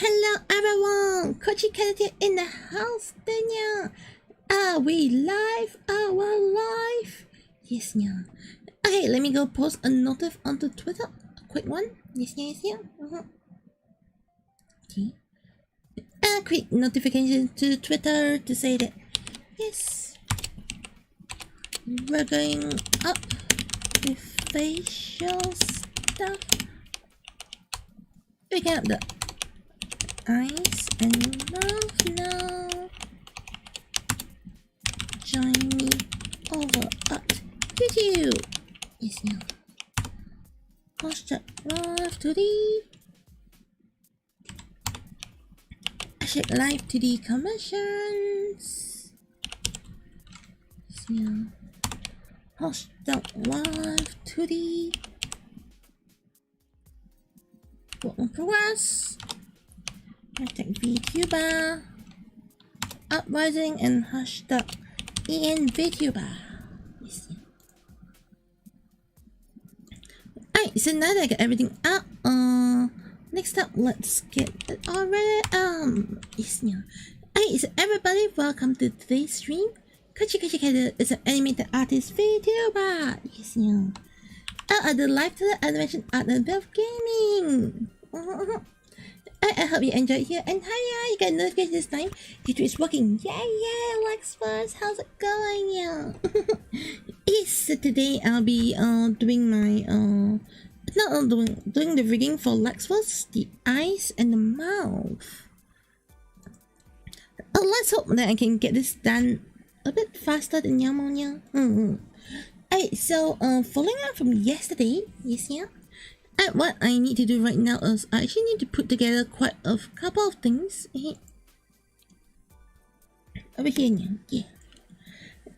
Hello everyone! Coachy Caturteer in the house, Daniel. Are we live? Are we live? Yes, yeah. Okay, let me go post a notif onto Twitter. A quick one. Yes, yeah, yes, yeah. Okay. A quick notification to Twitter to say that yes, we're going up with facial stuff. Picking up the eyes and mouth now. Join me over at YouTube. Yes, now. Hashtag Live2D. Hashtag Live2D commissions. Yes, now. Hashtag Live2D. Work in progress. Hashtag Vtuber. Uprising and hashtag Vtuber. Yes. Alright, so now that I got everything up, next up, let's get it already. Yes, yeah. Alright, so everybody, welcome to today's stream. Caturteer is an animated artist Vtuber. Yes, yeah. I do Live2D animation art and bit of gaming. I hope you enjoyed here, and hiya, you got notification this time. YouTube is working. Yeah, Lexverse, how's it going? Yeah. Yes, so today I'll be doing my doing the rigging for Lexverse, the eyes and the mouth. Let's hope that I can get this done a bit faster than Yamonia. Alright, so following up from yesterday, yes, yeah. And what I need to do right now is I actually need to put together quite a couple of things. Over here, yeah.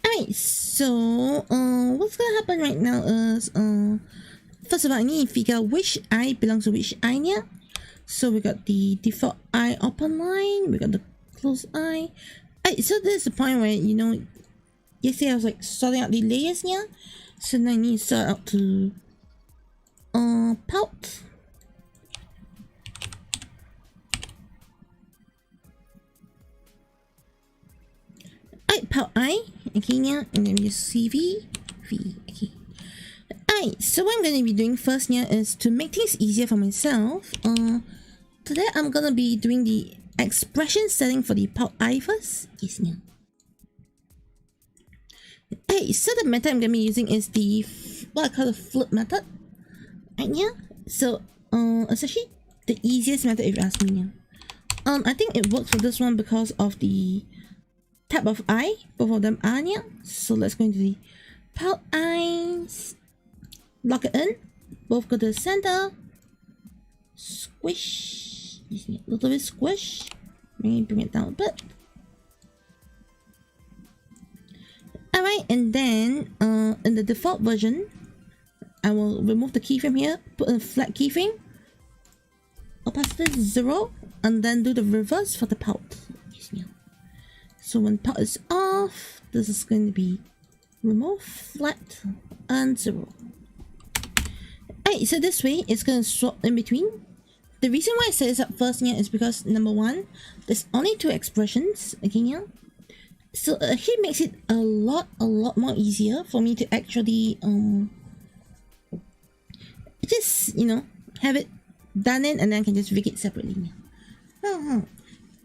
Alright, so what's gonna happen right now is first of all I need to figure out which eye belongs to which eye here. So we got the default eye open line, we got the closed eye. Alright, so this is the point where yesterday I was like sorting out the layers here. So now I need to sort out to pout. Alright, pout eye. Okay, now, and then we use CV. Okay. Alright, so what I'm going to be doing first here is to make things easier for myself. Today I'm going to be doing the expression setting for the pout eye first. Yes, now. Hey, so the method I'm going to be using is the what I call the flip method. Right, yeah. So it's actually the easiest method if you ask me. Yeah. I think it works for this one because of the type of eye both of them are. Yeah. So let's go into the pout eyes. Lock it in. Both go to the center. Squish. A little bit squish. Maybe bring it down a bit. Alright, and then in the default version, I will remove the keyframe here, put in a flat keyframe, opacity 0, and then do the reverse for the pout. So when pout is off, this is going to be remove, flat, and 0. Alright, so this way it's going to swap in between. The reason why I set this up first here is because number one, there's only 2 expressions, okay, yeah? So it actually makes it a lot more easier for me to actually just have it done in, and then I can just rig it separately. And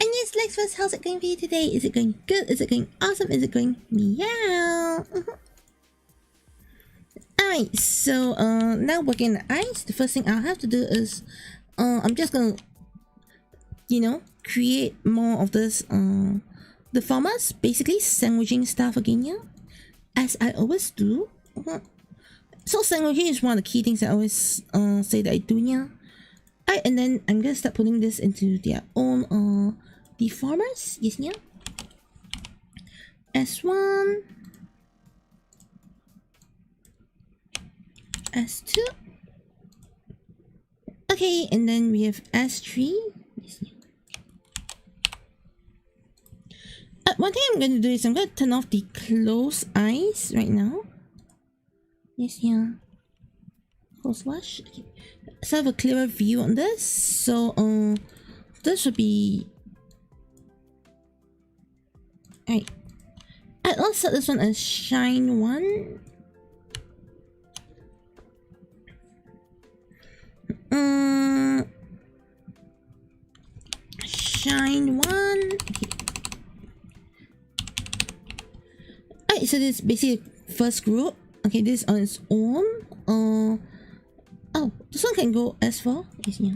yes, Lexverse, how's it going for you today? Is it going good? Is it going awesome? Is it going meow? Alright, so now working the eyes, the first thing I'll have to do is I'm just gonna create more of this deformers, basically sandwiching stuff again, yeah, as I always do. So sandwiching is one of the key things I always say that I do, yeah. Alright, and then I'm gonna start putting this into their own deformers, yes, yeah. S1, S2, okay, and then we have S3, yes, yeah. One thing I'm going to do is I'm going to turn off the closed eyes right now. Yes, yeah. Close slash. Okay. So I have a clearer view on this. So this would be... Alright. I'll set this one as shine 1. Shine 1. Okay. Alright, so this is basically first group. Okay, this is on its own. Oh, this one can go S4. Yes, yeah.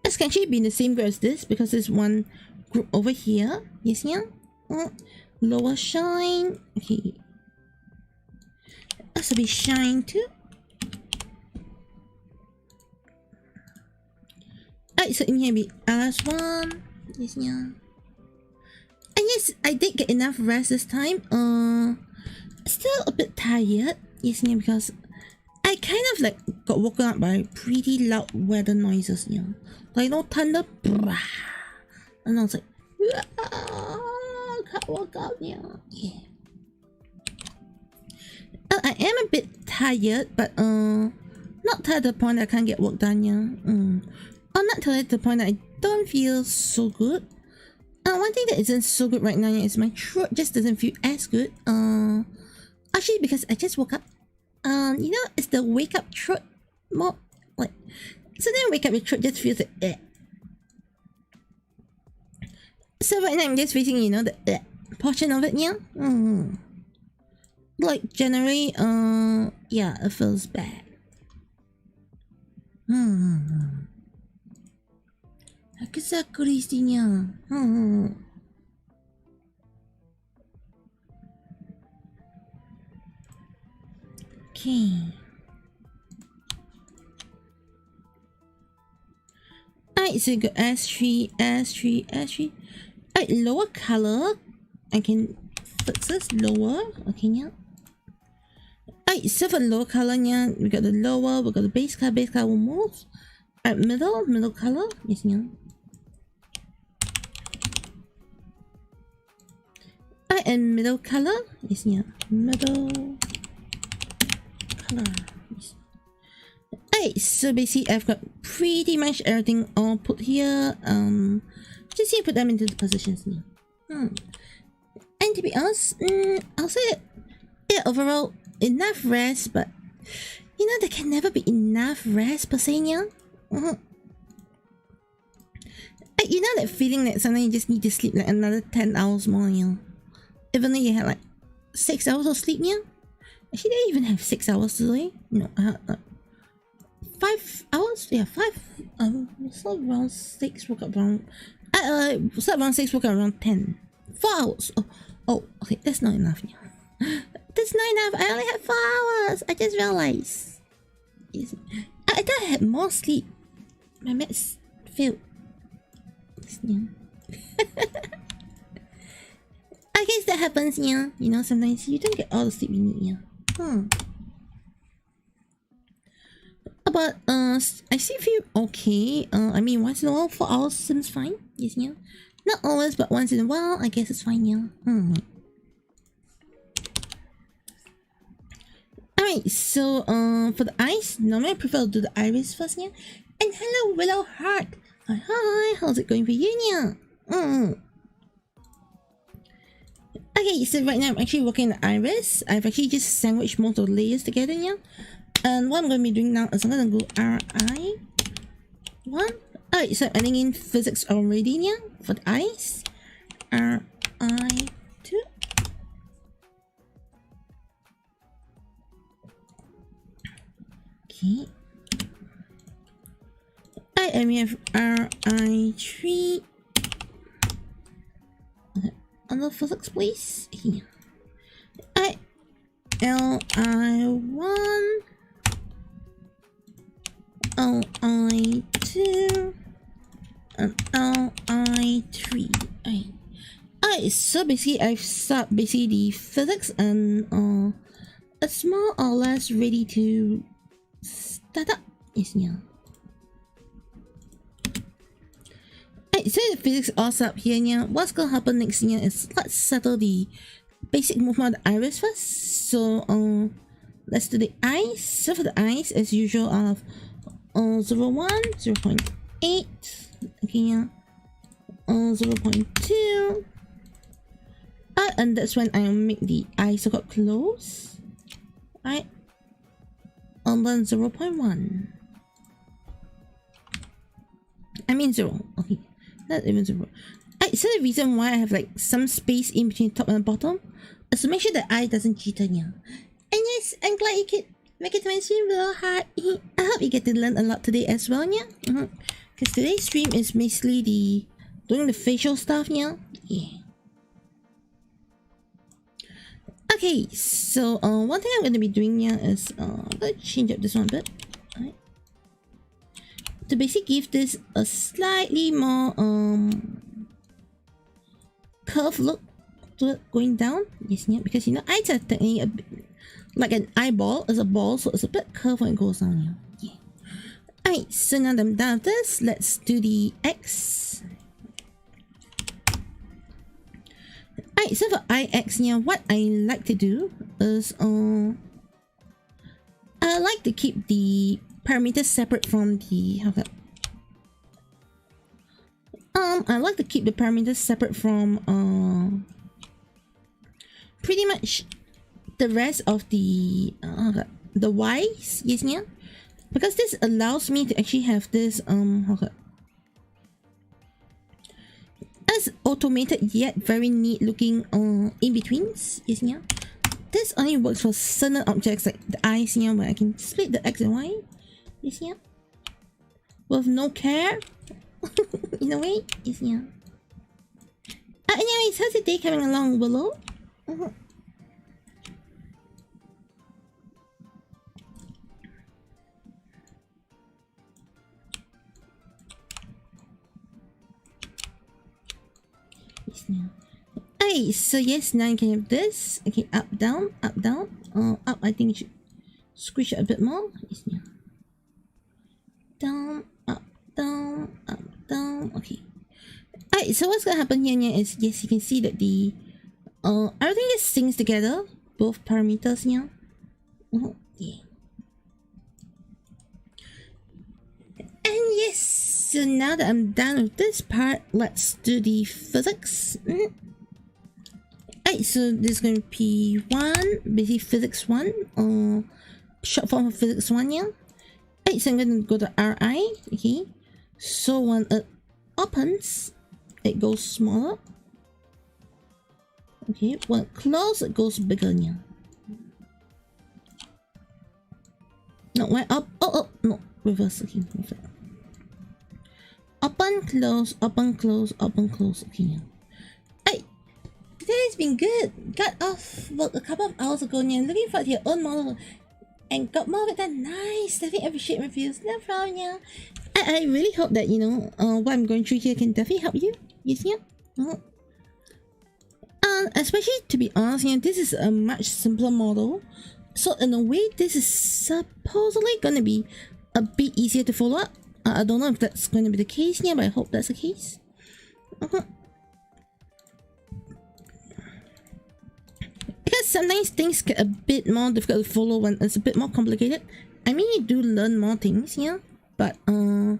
This can actually be in the same group as this because there's one group over here. Yes, yeah. Lower shine. Okay. This will be shine 2. Alright, so in here be LS1. Yes, yeah. And yes, I did get enough rest this time. Still a bit tired. Yes, yeah, because I kind of like got woken up by pretty loud weather noises, you know. Like no thunder. And I was like, can't wake up, yeah. I am a bit tired, but not tired to the point that I can't get work done, yeah. I'm not tired to the point that I don't feel so good. One thing that isn't so good right now is my throat just doesn't feel as good. Actually, because I just woke up. You know, it's the wake up throat more like. So then wake up, your throat just feels like So right now I'm just facing, you know, the portion of it, yeah. Like generally, yeah, it feels bad. Exactly, yeah. Okay. Alright, so you got S3, S3, S3. Alright, lower color. I can fix this lower. Okay, yeah. Alright, so for lower color, yeah, we got the lower, we got the base color will move. Alright, middle color. Yes, yeah. Alright, and middle color. Yes, yeah. Middle color. Yes. Alright, so basically I've got pretty much everything all put here. Just here put them into the positions now. And to be honest, I'll say that yeah, overall enough rest, but you know there can never be enough rest per se, yeah. You know that feeling that sometimes you just need to sleep like another 10 hours more, you know. Even though you had like 6 hours of sleep, yeah. Actually, I even have 6 hours today. No, I had 5 hours. Yeah, 5. Slept around 6. Woke up around. Slept around 6. Woke up around 10. 4 hours. Oh, okay. That's not enough. Yeah. That's not enough. I only had 4 hours. I just realized. Yes. I thought I had more sleep. My maths failed. Yeah. I guess that happens, yeah. You know, sometimes you don't get all the sleep you need, yeah. But I still feel okay. I mean, once in a while, 4 hours seems fine. Yes, yeah. Not always, but once in a while, I guess it's fine, yeah. Alright, so for the eyes, normally I prefer to do the iris first, yeah. And hello, Willow Heart. Hi, how's it going for you, yeah? Okay, so right now I'm actually working on the iris. I've actually just sandwiched most of the layers together, yeah. And what I'm going to be doing now is I'm going to go RI1. Alright, so I'm adding in physics already, yeah, for the eyes. RI2. Okay. Alright, and we have RI3. Okay, other physics, please. Here. Alright. LI1. LI2. And LI3. Alright, so basically I've started basically the physics and it's more or less ready to start up. Yes, yeah. Alright, so the physics all set up here, yeah. What's gonna happen next year is let's settle the basic movement of the iris first. So let's do the eyes. So for the eyes, as usual, I'll have 0, 1, 0.8, okay, yeah, 0.2, and that's when I'll make the eyes so called close, right, and then 0.1. I mean 0, okay, not even 0. So the reason why I have like some space in between top and bottom is to make sure the eye doesn't jitter, yeah. And yes, I'm glad you could make it to my stream real hard. I hope you get to learn a lot today as well, yeah. Because today's stream is basically doing the facial stuff, yeah. Okay, so one thing I'm going to be doing here is I'm going to change up this one a bit, right? To basically give this a slightly more curved look to it going down. Yes, yeah, because you know eyes are technically a bit like an eyeball is a ball, so it's a bit curved when it goes down. Yeah. Alright, so now that I'm done with this, let's do the X. Alright, so for IX, yeah, what I like to do is I like to keep the parameters separate from the I like to keep the parameters separate from pretty much the rest of the Y's, yes, yeah, because this allows me to actually have this as automated yet very neat looking in betweens, yes, yeah. This only works for certain objects like the eyes, yeah, where I can split the X and Y, yes, yeah, with no care. In a way, yes, yeah. Anyways, how's the day coming along, Willow? Yes, yeah. Hey, so yes, now you can have this. Okay, up, down, up, down. Up, I think you should squish it a bit more. Yes, yeah. Down, up, down, up, down. Okay. Alright, so what's gonna happen here is, yes, you can see that the everything just syncs together, both parameters here. Yeah. And yes, so now that I'm done with this part, let's do the physics. Alright, so this is going to be P1, basically physics 1, short form of physics 1, yeah. Alright, so I'm going to go to RI, okay. So when it opens, it goes smaller. Okay, when it closes, it goes bigger, yeah. No, when up, no, reverse, okay. Open, close, open, close, open, close, okay, yeah. Hey, today's been good. Got off work a couple of hours ago, yeah, looking for your own model and got more of it than nice. Definitely appreciate reviews, no problem, yeah. I really hope that, you know, what I'm going through here can definitely help you. Yes, yeah. Especially to be honest, yeah, this is a much simpler model. So in a way, this is supposedly gonna be a bit easier to follow up. I don't know if that's going to be the case, yeah, but I hope that's the case. Because sometimes things get a bit more difficult to follow when it's a bit more complicated. I mean, you do learn more things, yeah, but the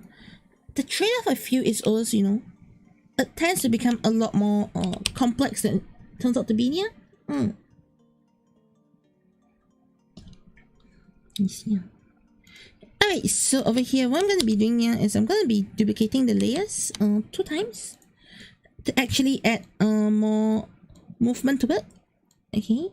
trade-off I feel is always, you know, it tends to become a lot more complex than it turns out to be, yeah. Yes, yeah. Alright, so over here, what I'm going to be doing here is I'm going to be duplicating the layers 2 times to actually add more movement to it. Okay.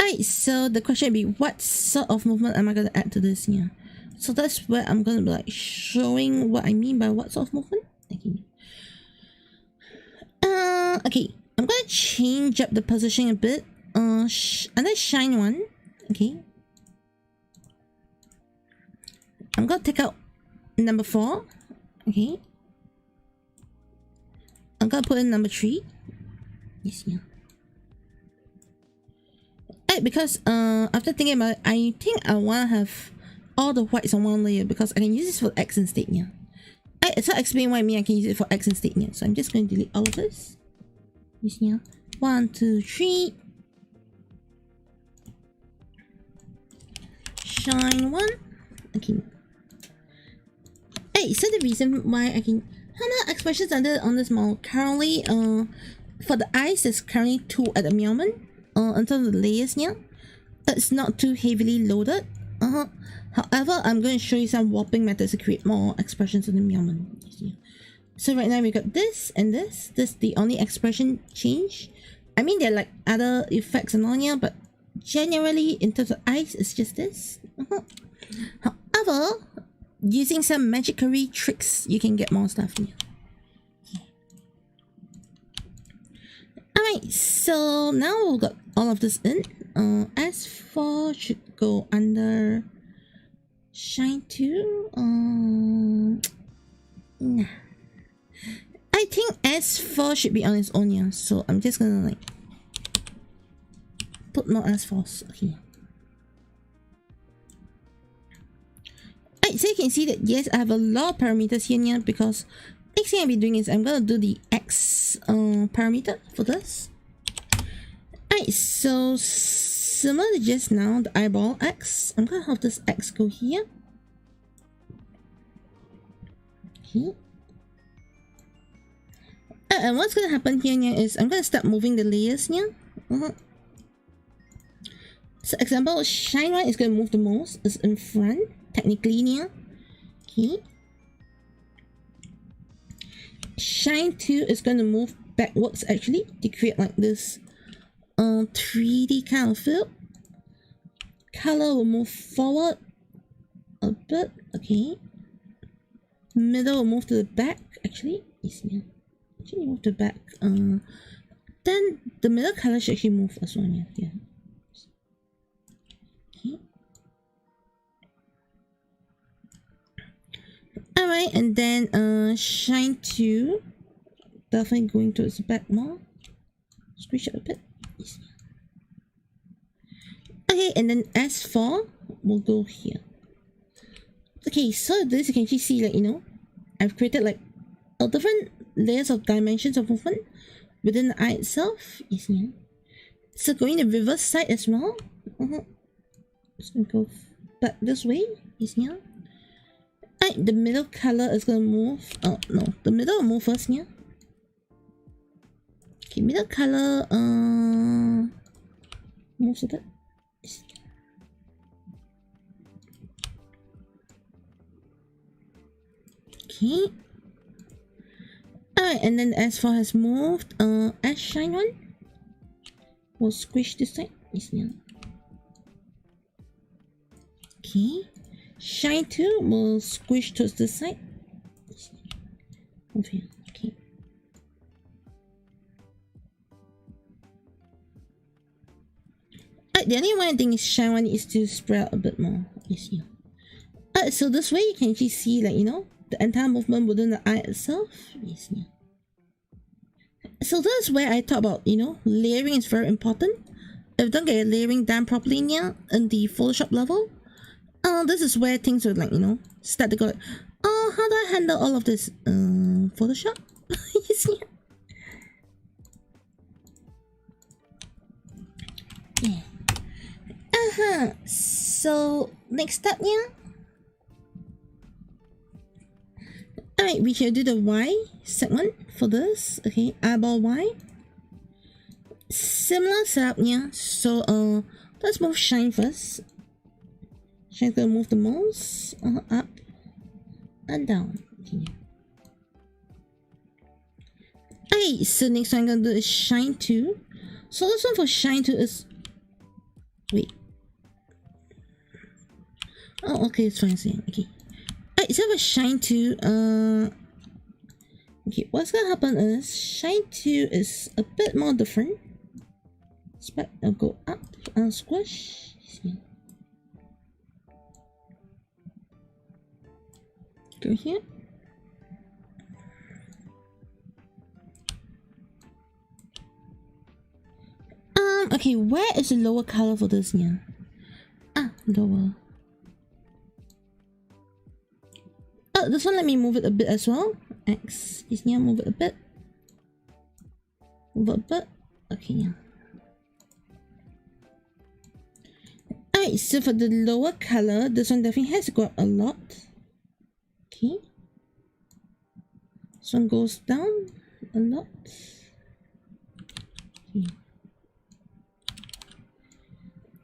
Alright, so the question would be, what sort of movement am I going to add to this here? So that's where I'm going to be like showing what I mean by what sort of movement. Okay. Okay, I'm going to change up the positioning a bit. And then shine 1. Okay. I'm going to take out number 4. Okay. I'm going to put in number 3. Yes, yeah. Right, because after thinking about it, I think I want to have all the whites on one layer because I can use this for X instead, yeah. Right, so I'll explain what I mean I can use it for X instead, yeah. So I'm just going to delete all of this. Yes, yeah. 1, 2, 3. shine one. Okay. Hey, so the reason why I can how many expressions are there on this model? Currently, for the eyes, there's currently 2 at the moment. In terms of the layers here, it's not too heavily loaded. However, I'm going to show you some warping methods to create more expressions in the moment. So right now we got this and this. This is the only expression change. I mean, there are like other effects and all here, but generally in terms of eyes, it's just this. However, using some magicry tricks, you can get more stuff here. Alright, so now we've got all of this in. S4 should go under Shine 2. Nah. I think S4 should be on its own here, so I'm just gonna like put more S4s. Okay. Alright, so you can see that yes, I have a lot of parameters here because next thing I'll be doing is I'm gonna do the X parameter for this. Alright, so similar to just now, the eyeball X, I'm gonna have this X go here. Okay. And what's gonna happen here is I'm gonna start moving the layers here. So example, shine one is gonna move the most, is in front, technically here. Okay. Shine 2 is gonna move backwards actually to create like this 3D kind of feel. Color will move forward a bit, okay. Middle will move to the back actually. Actually move to the back. Then the middle color should actually move as well. Yeah. Okay. Alright, and then shine 2 definitely going towards the back more. Squish it a bit. Okay, and then S4 will go here. Okay, so this you can actually see, like, you know, I've created like a different layers of dimensions of movement within the eye itself. So going the reverse side as well. Just gonna go back this way. Right, the middle color is gonna move. Oh no, the middle will move first here. Okay, middle color moves a bit. Okay. Alright, and then S4 has moved. S shine one will squish this side. Okay. Shine 2 will squish towards this side. Over here. Okay. The only one thing is shine 1 is to spread out a bit more. So this way you can actually see, like, you know, the entire movement within the eye itself. So that's where I talk about, you know, layering is very important. If you don't get your layering done properly in the Photoshop level, this is where things would, like, you know, start to go like, oh, how do I handle all of this? Photoshop? You see? Yeah. So next up, Alright, we shall do the Y segment for this. Okay, eyeball Y. Similar setup, So let's move shine first. Shine's gonna move the most up and down. Okay, so next one I'm gonna do is shine 2. So this one for shine 2 is wait. Oh, okay, it's fine. Okay. Alright, so for shine 2, okay, what's gonna happen is shine 2 is a bit more different. Spec will go up and squish. Go here. Okay, where is the lower color for this here? Lower. This one, let me move it a bit as well. X is here, move it a bit. Move it a bit. Okay, Alright, so for the lower color, this one definitely has to go up a lot. Okay. This one goes down a lot. Okay.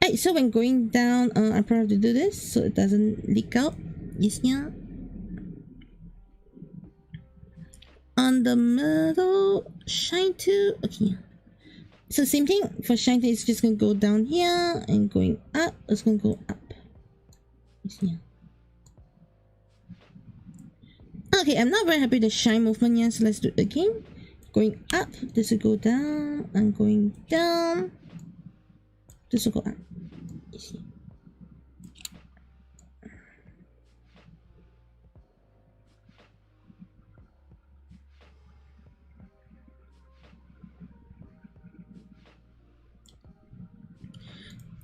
Alright, so when going down, I probably have to do this so it doesn't leak out. Yes, yeah. On the middle, shine to, okay. So same thing for shine to, it's just gonna go down here and going up, it's gonna go up. Yes, yeah. Okay, I'm not very happy with the shine movement yet, so let's do it again. Going up, this will go down, and going down, this will go up. You see.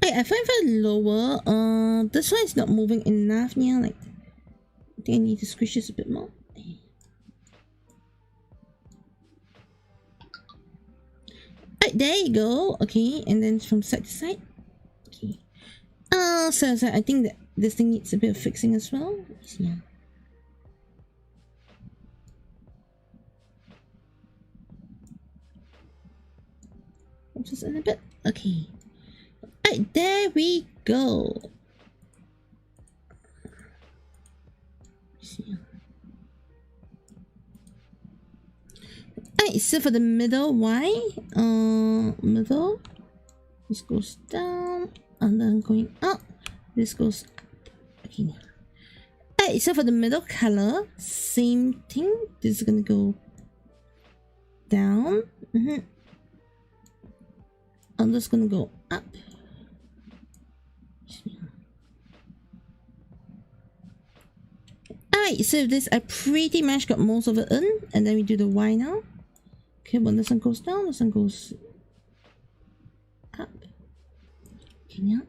Hey, I find that lower, this one is not moving enough now, like, I think I need to squish this a bit more. Alright, there you go. Okay, and then from side to side. Okay. So I think that this thing needs a bit of fixing as well. Yeah. Just in a bit. Okay. Alright, there we go. Yeah. Alright, so for the middle Y, middle, this goes down, and then going up, this goes up. Okay. Alright, so for the middle color, same thing. This is gonna go down. I'm just gonna go up. Alright, so this I pretty much got most of it in, and then we do the Y now. Okay, when this one goes down, this one goes up. Okay, yeah.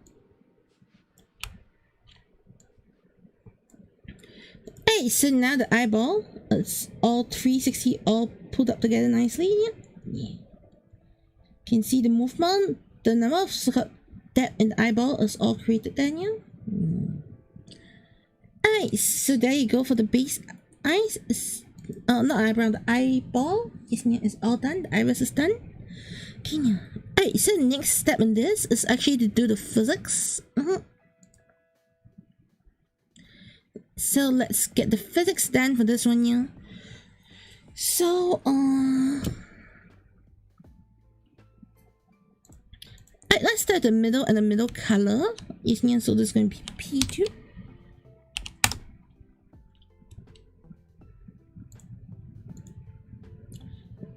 Hey, so now the eyeball, it's all 360 all pulled up together nicely. Yeah. Can see the movement, the number of depth in the eyeball is all created there. Yeah. Alright, so there you go for the base eyes. Not eyebrow, the eyeball is all done. The iris is done. Okay, now. Alright, so the next step in this is actually to do the physics. So let's get the physics done for this one, yeah. So, alright, let's start the middle and the middle color. Yes, yeah, so this is going to be P2.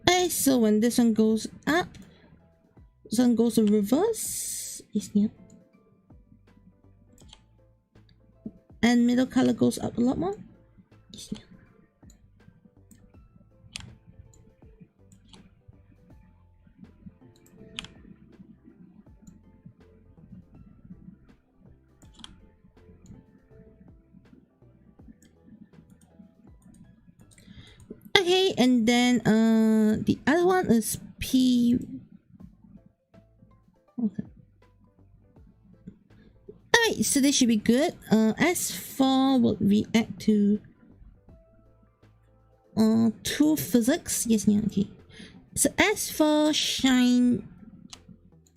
Okay, so when this one goes up, this one goes to reverse. Yes, yeah. And middle color goes up a lot more. Yes, yeah. Okay, and then the other one is P. Okay. Alright, so this should be good. S4 will react to 2 physics. Yes, yeah, okay. So S4 shine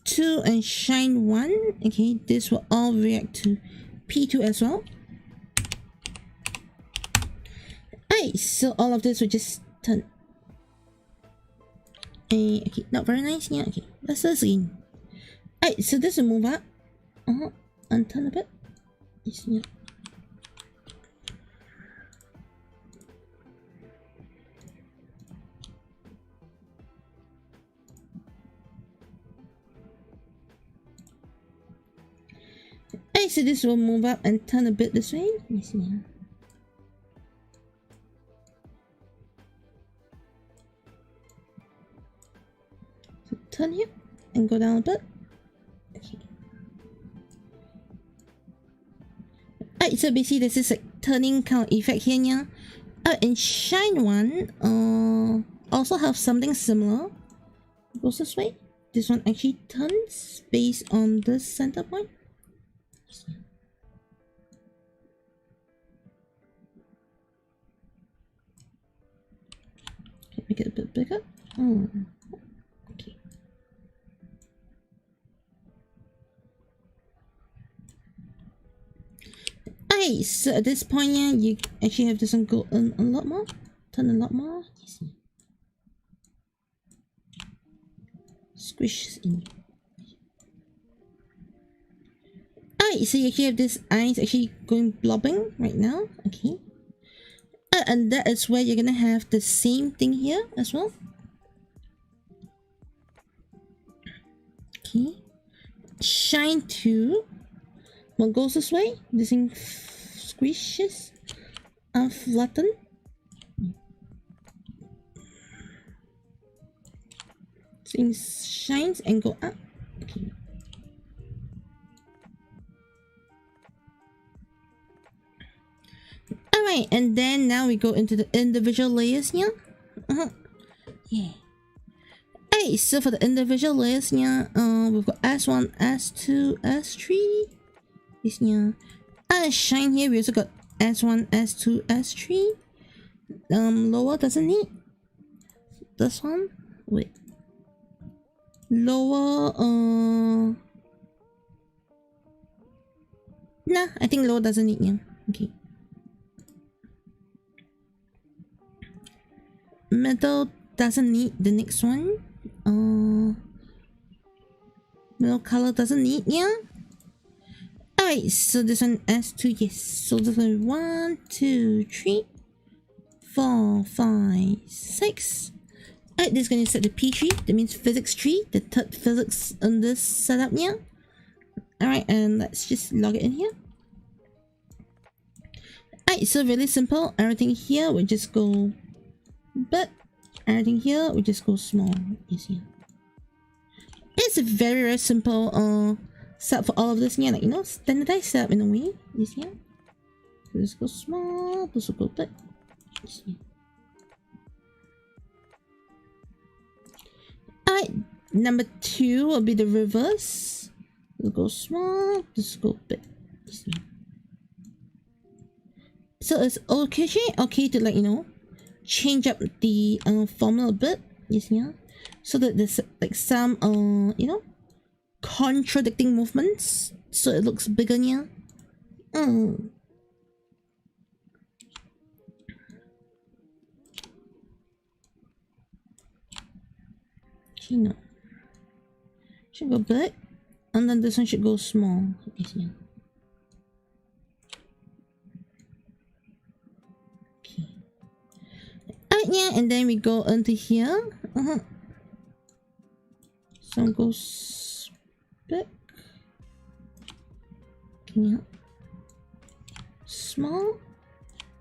2 and shine 1. Okay, this will all react to P2 as well. Alright, so all of this will just turn. Okay, not very nice. Yeah, okay. Let's do this again. Alright, so this will move up. And turn a bit. Yes, yeah. Alright, so this will move up and turn a bit this way. Yes, yeah. Turn here and go down a bit. Okay. Alright, so basically this is like turning kind of effect here, yeah. And shine 1 also have something similar. It goes this way. This one actually turns based on this center point. Make it a bit bigger. Okay. Okay, so at this point, yeah, you actually have this one go in a lot more. Turn a lot more. Squish this in. Alright, so you actually have this eyes actually going blobbing right now. Okay. And that is where you're gonna have the same thing here as well. Okay. Shine 2. One goes this way. This thing squishes. Flatten. Thing shines and go up. Okay. Alright, and then now we go into the individual layers here. Yeah. Hey, so for the individual layers here, we've got S1, S2, S3. This here. And shine here, we also got S1, S2, S3. Lower doesn't need. This one. Wait. Lower, nah, I think lower doesn't need, yeah. Okay. Middle doesn't need the next one. Middle color doesn't need, yeah. Alright, so this one S2, yes. So this one 1, 2, 3, 4, 5, 6. Alright, this is going to set the P tree. That means physics tree, the third physics on this setup here. Alright, and let's just log it in here. Alright, so really simple. Everything here will just go big. Everything here will just go small. Yes, here. It's a very, very simple setup for all of this here. Like, you know, standardized setup in a way. Yes, here. This will go small. This will go big. Yes, here. Alright, number 2 will be the reverse. We'll go small, this will go big. So it's okay to, like, you know, change up the formula a bit. Yes, yeah. So that there's like some you know, contradicting movements. So it looks bigger here. No. Should go big, and then this one should go small. Okay. Yeah, and then we go into here. Some goes big. Okay. Small.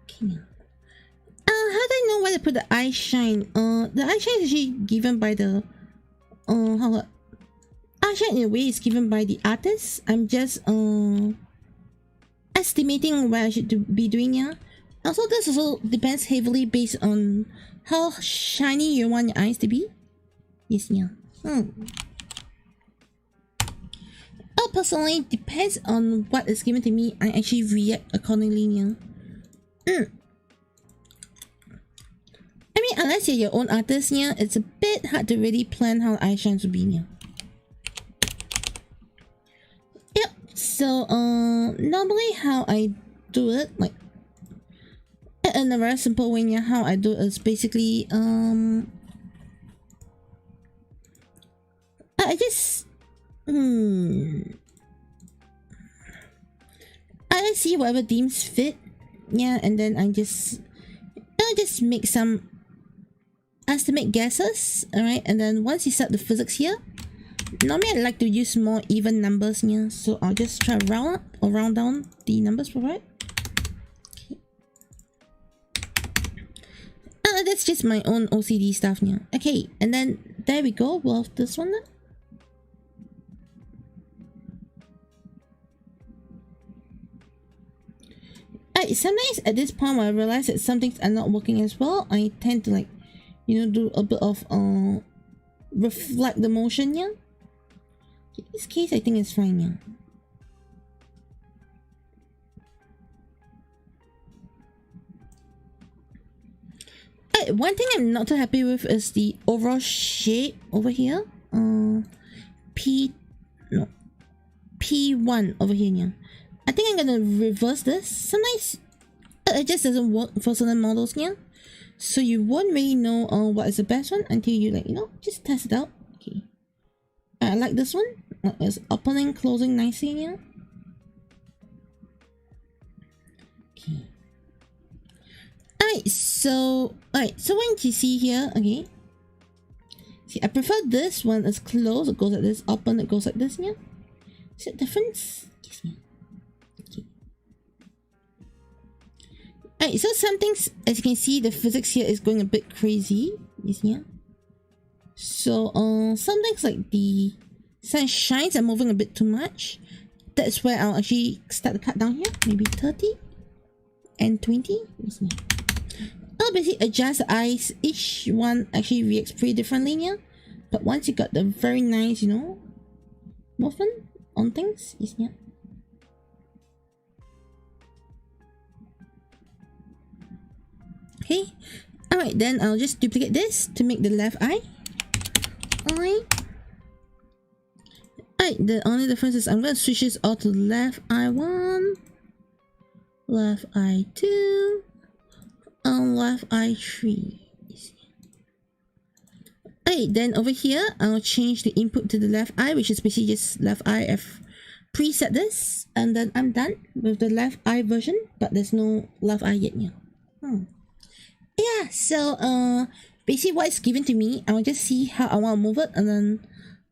Okay. How do I know where to put the eye shine? The eye shine is actually given by the eyeshine in a way is given by the artist. I'm just estimating what I should be doing here. Also, this also depends heavily based on how shiny you want your eyes to be. Yes, yeah. Personally, depends on what is given to me. I actually react accordingly. Yeah. I mean, unless you're your own artist, yeah, it's a bit hard to really plan how eye shines will be. Yeah. Yep. So, normally how I do it, like, in a very simple way, yeah, how I do it is basically, I just, I see whatever deems fit, yeah, and then I just make some estimate guesses, alright, and then once you set the physics here, normally I like to use more even numbers here, so I'll just try round up or round down the numbers provided. Okay. That's just my own OCD stuff here. Okay, and then there we go. We'll have this one then. Sometimes at this point when I realize that some things are not working as well, I tend to, like, you know, do a bit of reflect the motion here. In this case, I think it's fine, yeah. Alright, one thing I'm not too happy with is the overall shape over here. P1 over here. Yeah. I think I'm gonna reverse this. Sometimes it just doesn't work for certain models. Yeah. So you won't really know what is the best one until you just test it out. Okay. I like this one. It's opening, closing nicely. Yeah. Okay. Alright, so when you see here, okay. See, I prefer this one. It's closed, it goes like this. Open, it goes like this. Yeah. Is it difference? Yes, yeah. Okay. Alright, so some things, as you can see, the physics here is going a bit crazy. Yes, yeah. So some things like the sunshines are moving a bit too much. That's where I'll actually start to cut down here. Maybe 30 and 20. Yes, yeah. I'll basically adjust the eyes. Each one actually reacts pretty differently, yeah. But once you got the very nice, movement on things, yes, yeah. Okay. Alright, then I'll just duplicate this to make the left eye. Alright. Alright, the only difference is I'm going to switch this all to left eye 1, left eye 2, and left eye 3. Alright, then over here, I'll change the input to the left eye, which is basically just left eye. I've preset this, and then I'm done with the left eye version, but there's no left eye yet. Yeah. Yeah, so basically what is given to me, I'll just see how I want to move it, and then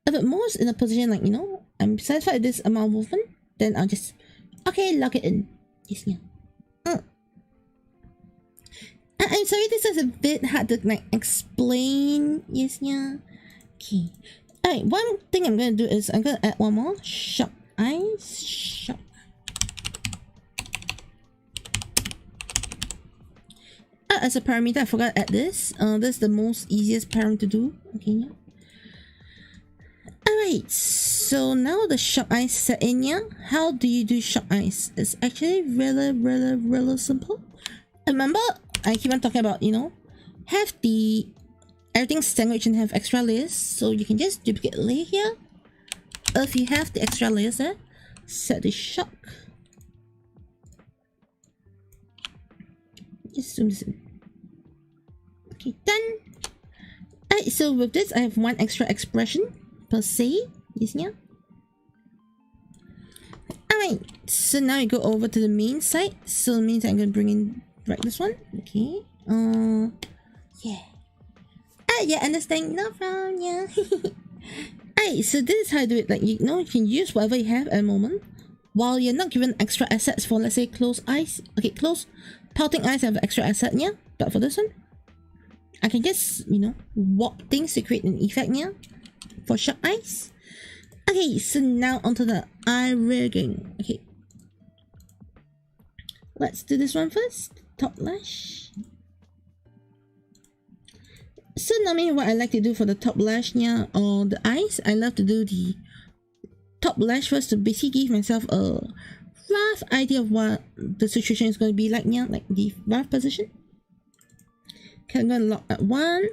if it moves in a position like, I'm satisfied with this amount of movement, then I'll just, okay, lock it in. Yes, yeah. I'm sorry, this is a bit hard to explain. Yes, yeah. Okay. Alright, one thing I'm gonna do is I'm gonna add one more shock eyes. Shock. As a parameter, I forgot to add this. This is the most easiest parameter to do. Okay, yeah. Alright, so now the shock eyes set in, yeah. How do you do shock eyes? It's actually really simple. Remember, I keep on talking about, have the everything sandwich and have extra layers. So you can just duplicate a layer here. If you have the extra layers there, set the shock. Just zoom this in. Okay, done. Alright, so with this, I have one extra expression per se. Yes, yeah. Alright, so now you go over to the main site. So it means I'm gonna bring in this one. Okay. Yeah. Yeah, understand. No problem. Yeah. Alright, so this is how I do it. Like, you can use whatever you have at the moment while you're not given extra assets for, let's say, closed eyes. Okay, closed pouting eyes have extra asset, yeah. But for this one, I can just, warp things to create an effect, yeah, for shock eyes. Okay, so now onto the eye rigging. Okay. Let's do this one first. Top lash. So normally what I like to do for the top lash, yeah, or the eyes, I love to do the top lash first to basically give myself a rough idea of what the situation is going to be like, yeah, like the rough position. Okay, I'm going to lock at 1,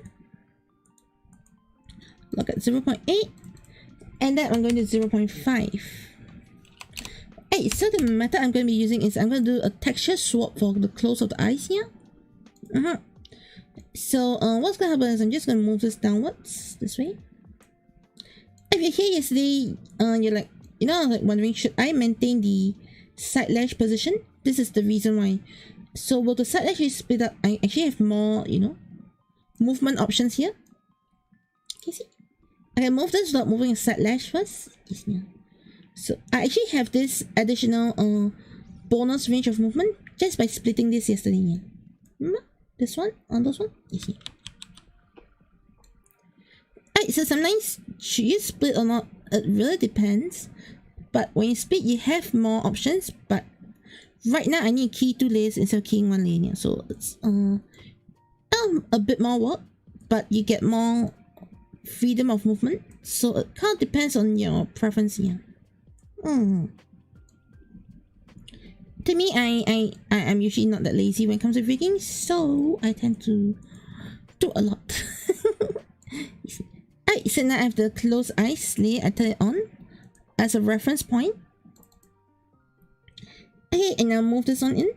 lock at 0.8, and then I'm going to 0.5. Hey, so the method I'm going to be using is I'm going to do a texture swap for the close of the eyes here. So what's going to happen is I'm just going to move this downwards this way. If you're here yesterday, you're like, wondering, should I maintain the side lash position? This is the reason why. So will the side lash is split up? I actually have more, movement options here. Can you see? I can move this without moving a side lash first. Yes, yeah. So I actually have this additional bonus range of movement just by splitting this yesterday. Yeah. Remember? This one on this one? Yes, yeah. Alright, so sometimes should you split or not? It really depends. But when you split, you have more options. But right now, I need to key 2 layers instead of keying 1 layer. So it's a bit more work, but you get more freedom of movement. So it kind of depends on your preference here. To me, I'm usually not that lazy when it comes to rigging, so I tend to do a lot. Alright, so now I have the closed eyes layer. I turn it on as a reference point. Okay, and now move this on in.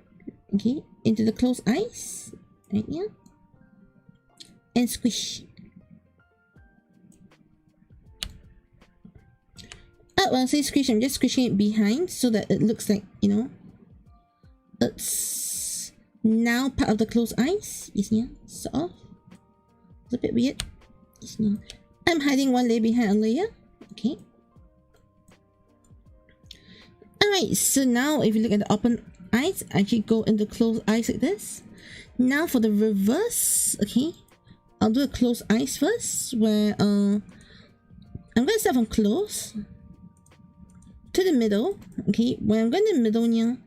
Okay, into the closed eyes. Right here. And squish. Oh, when I say squish, I'm just squishing it behind so that it looks like, you know, it's now part of the closed eyes. Yes, yeah, sort of. It's a bit weird. Yes, yeah. I'm hiding one layer behind a layer. Okay. Alright, so now if you look at the open eyes, I actually go into closed eyes like this. Now for the reverse, okay, I'll do a closed eyes first, where I'm gonna start from close to the middle. Okay, when I'm going to the middle here,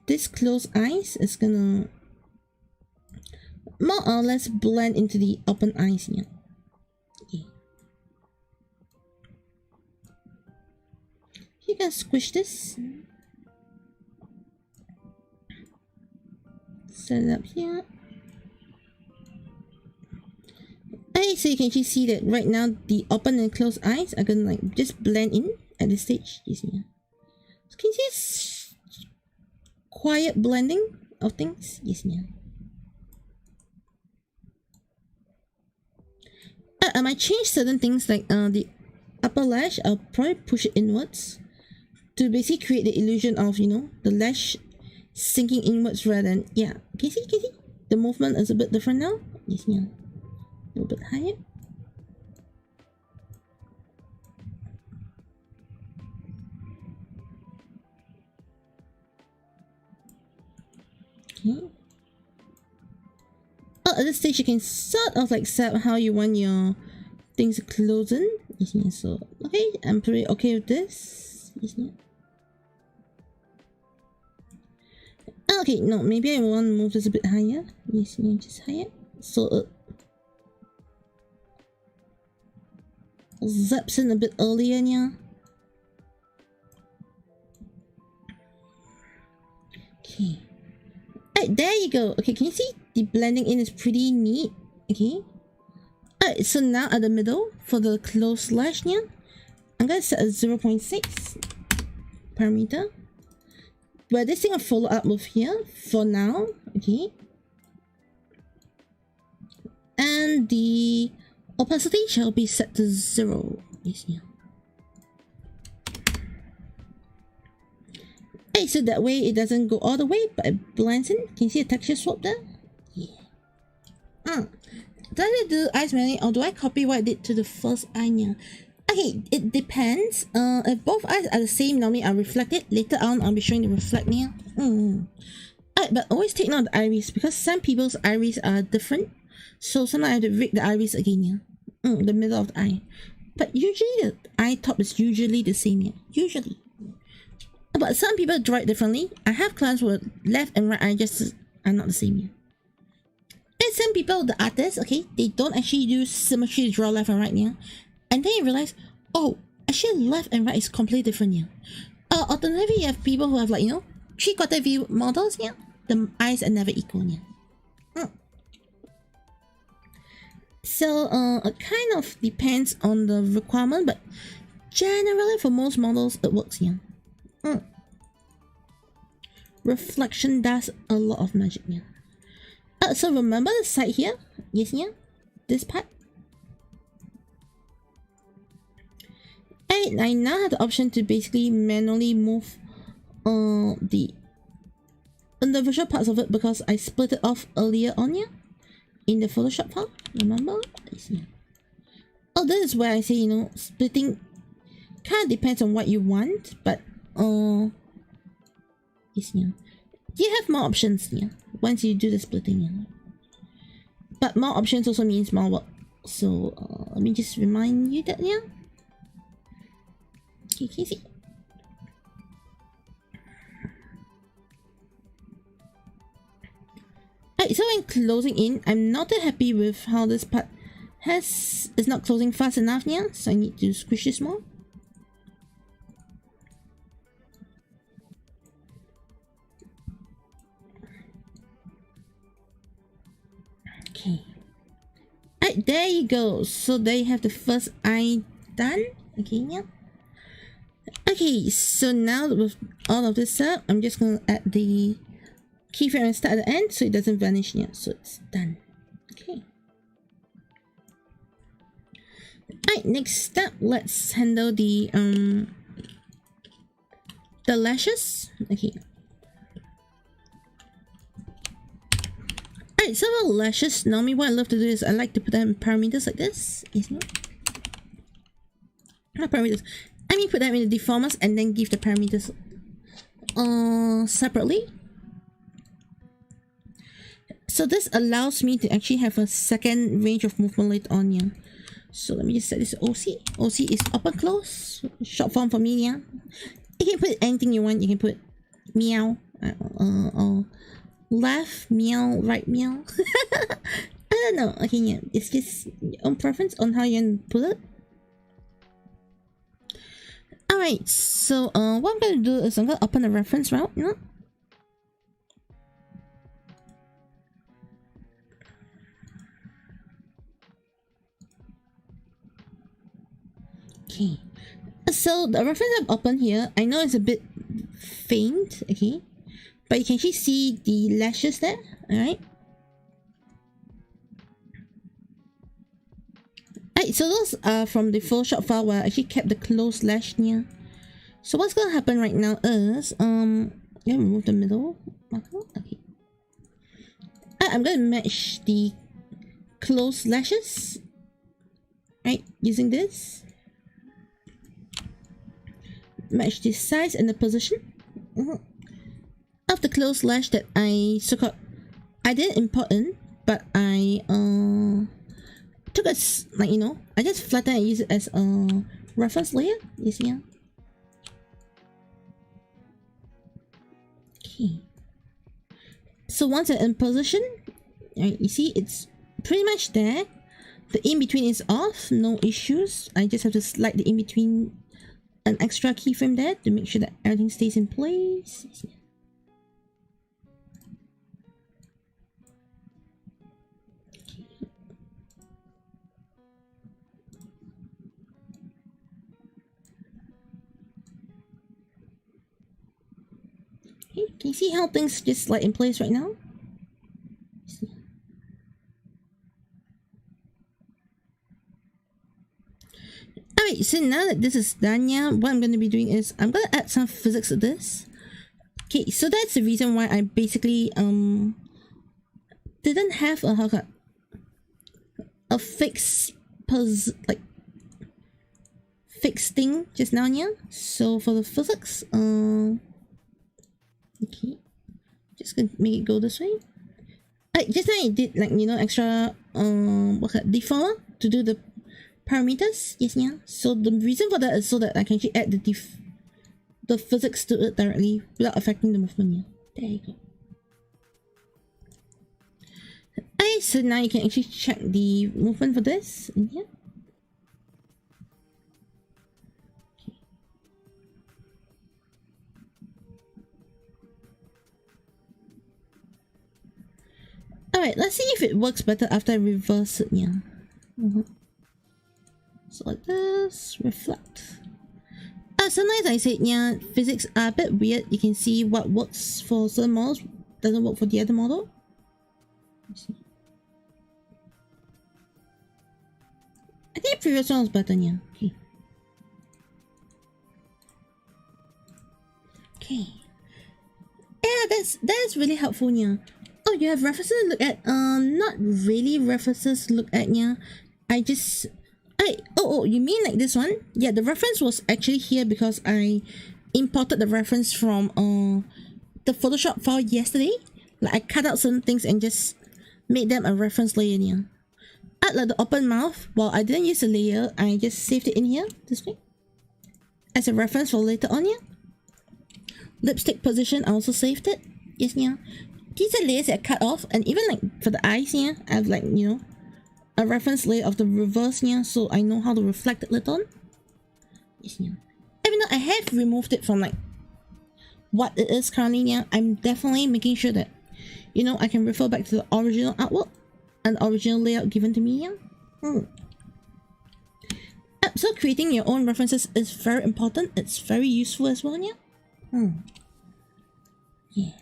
this closed eyes is gonna more or less blend into the open eyes here. Okay. You can squish this. Set it up here. Okay, so you can actually see that right now the open and closed eyes are gonna like just blend in at this stage. You see, so can you see this quiet blending of things? Yes, yeah. I might change certain things like the upper lash. I'll probably push it inwards to basically create the illusion of, you know, the lash sinking inwards rather than, yeah. Can you see? The movement is a bit different now. Yes, yeah. A little bit higher. Okay. Oh, at this stage you can sort of like set how you want your things to close in. Yes, yeah. So okay, I'm pretty okay with this. Yes, yeah. Okay, no, maybe I want to move this a bit higher. Yes, yeah, just higher. So it zaps in a bit earlier, yeah. Okay. Alright, there you go. Okay, can you see the blending in is pretty neat? Okay. Alright, so now at the middle for the closed lash here, I'm gonna set a 0.6 parameter. Where this thing will follow up with here for now. Okay. And the opacity shall be set to 0. Yes, yeah. Okay, so that way it doesn't go all the way, but it blends in. Can you see a texture swap there? Yeah. Do I do eyes manually or do I copy what I did to the first eye here? Okay, it depends. If both eyes are the same, normally I'll reflect it. Later on, I'll be showing the reflect here. Alright, but always take note of the iris because some people's iris are different. So sometimes I have to rig the iris again here. The middle of the eye. But usually the eye top is usually the same here. Usually. But some people draw it differently. I have clients where left and right eye just are not the same here. And some people, the artists, okay, they don't actually use symmetry to draw left and right here. And then you realize, oh, actually left and right is completely different here. Alternatively, you have people who have like, you know, 3/4 view models here. The eyes are never equal here. So, it kind of depends on the requirement, but generally for most models, it works here. Reflection does a lot of magic here. So remember the side here? Yes, here? This part? And I now have the option to basically manually move the individual parts of it because I split it off earlier on here in the Photoshop file. Remember? Oh, this is where I say, you know, splitting kind of depends on what you want, but yes, yeah. You have more options here once you do the splitting here. But more options also means more work. So let me just remind you that yeah. Okay, can you see? Alright, so when closing in, I'm not that happy with how this part is not closing fast enough here, so I need to squish this more. Okay. there you go. So there you have the first eye done. Okay, yeah. Okay, so now with all of this up, I'm just gonna add the keyframe and start at the end so it doesn't vanish here. So it's done. Okay. Alright, next step, let's handle the lashes. Okay. Alright, so for lashes, normally what I love to do is I like to put them in parameters like this. Not parameters. I mean put them in the deformers and then give the parameters separately. So this allows me to actually have a second range of movement later on, yeah. So let me just set this to OC. OC is open close, short form for me, yeah. You can put anything you want. You can put meow, or left meow, right meow. I don't know. Okay, yeah, it's just your own preference on how you can put it. Alright, so what I'm gonna do is I'm gonna open the reference route, you know. Okay, so the reference I've opened here, I know it's a bit faint, okay, but you can actually see the lashes there, alright. Alright, so those are from the Photoshop file where I actually kept the closed lash here. So what's gonna happen right now is, remove the middle marker, okay. I'm gonna match the closed lashes, right, using this. Match the size and the position of the closed lash that I I didn't import in, but I took it like, you know, I just flatten and use it as a reference layer. You see, yeah? Okay. So once I'm in position, right, you see it's pretty much there. The in between is off, no issues. I just have to slide the in between an extra keyframe there to make sure that everything stays in place. Okay, can you see how things just slide in place right now? Alright, so now that this is done, yeah, what I'm going to be doing is I'm going to add some physics to this. Okay, so that's the reason why I basically didn't have a fixed thing just now, yeah. So for the physics, okay, just gonna make it go this way. Just now I did, like, you know, extra deformer to do the parameters, yes, yeah. So the reason for that is so that I can actually add the physics to it directly without affecting the movement, yeah. There you go. Okay, so now you can actually check the movement for this in here. Okay. Alright, let's see if it works better after I reverse it, yeah. So like this, reflect. Sometimes I said, yeah, physics are a bit weird. You can see what works for certain models doesn't work for the other model. I think the previous one was better, yeah. Okay. Okay. Yeah, that's really helpful, yeah. Oh, you have references to look at? Not really references to look at, yeah. Oh, you mean like this one? Yeah, the reference was actually here because I imported the reference from the Photoshop file yesterday. Like, I cut out certain things and just made them a reference layer here. Like the open mouth, well, I didn't use a layer, I just saved it in here, this way, as a reference for later on, yeah. Lipstick position, I also saved it, yes, yeah. These are layers that I cut off, and even like for the eyes, yeah, I have, like, you know, a reference layer of the reverse, yeah, so I know how to reflect it later on. Yes, yeah. Even though I have removed it from like what it is currently, yeah, I'm definitely making sure that, you know, I can refer back to the original artwork and original layout given to me, yeah. So creating your own references is very important. It's very useful as well, yeah. Yeah.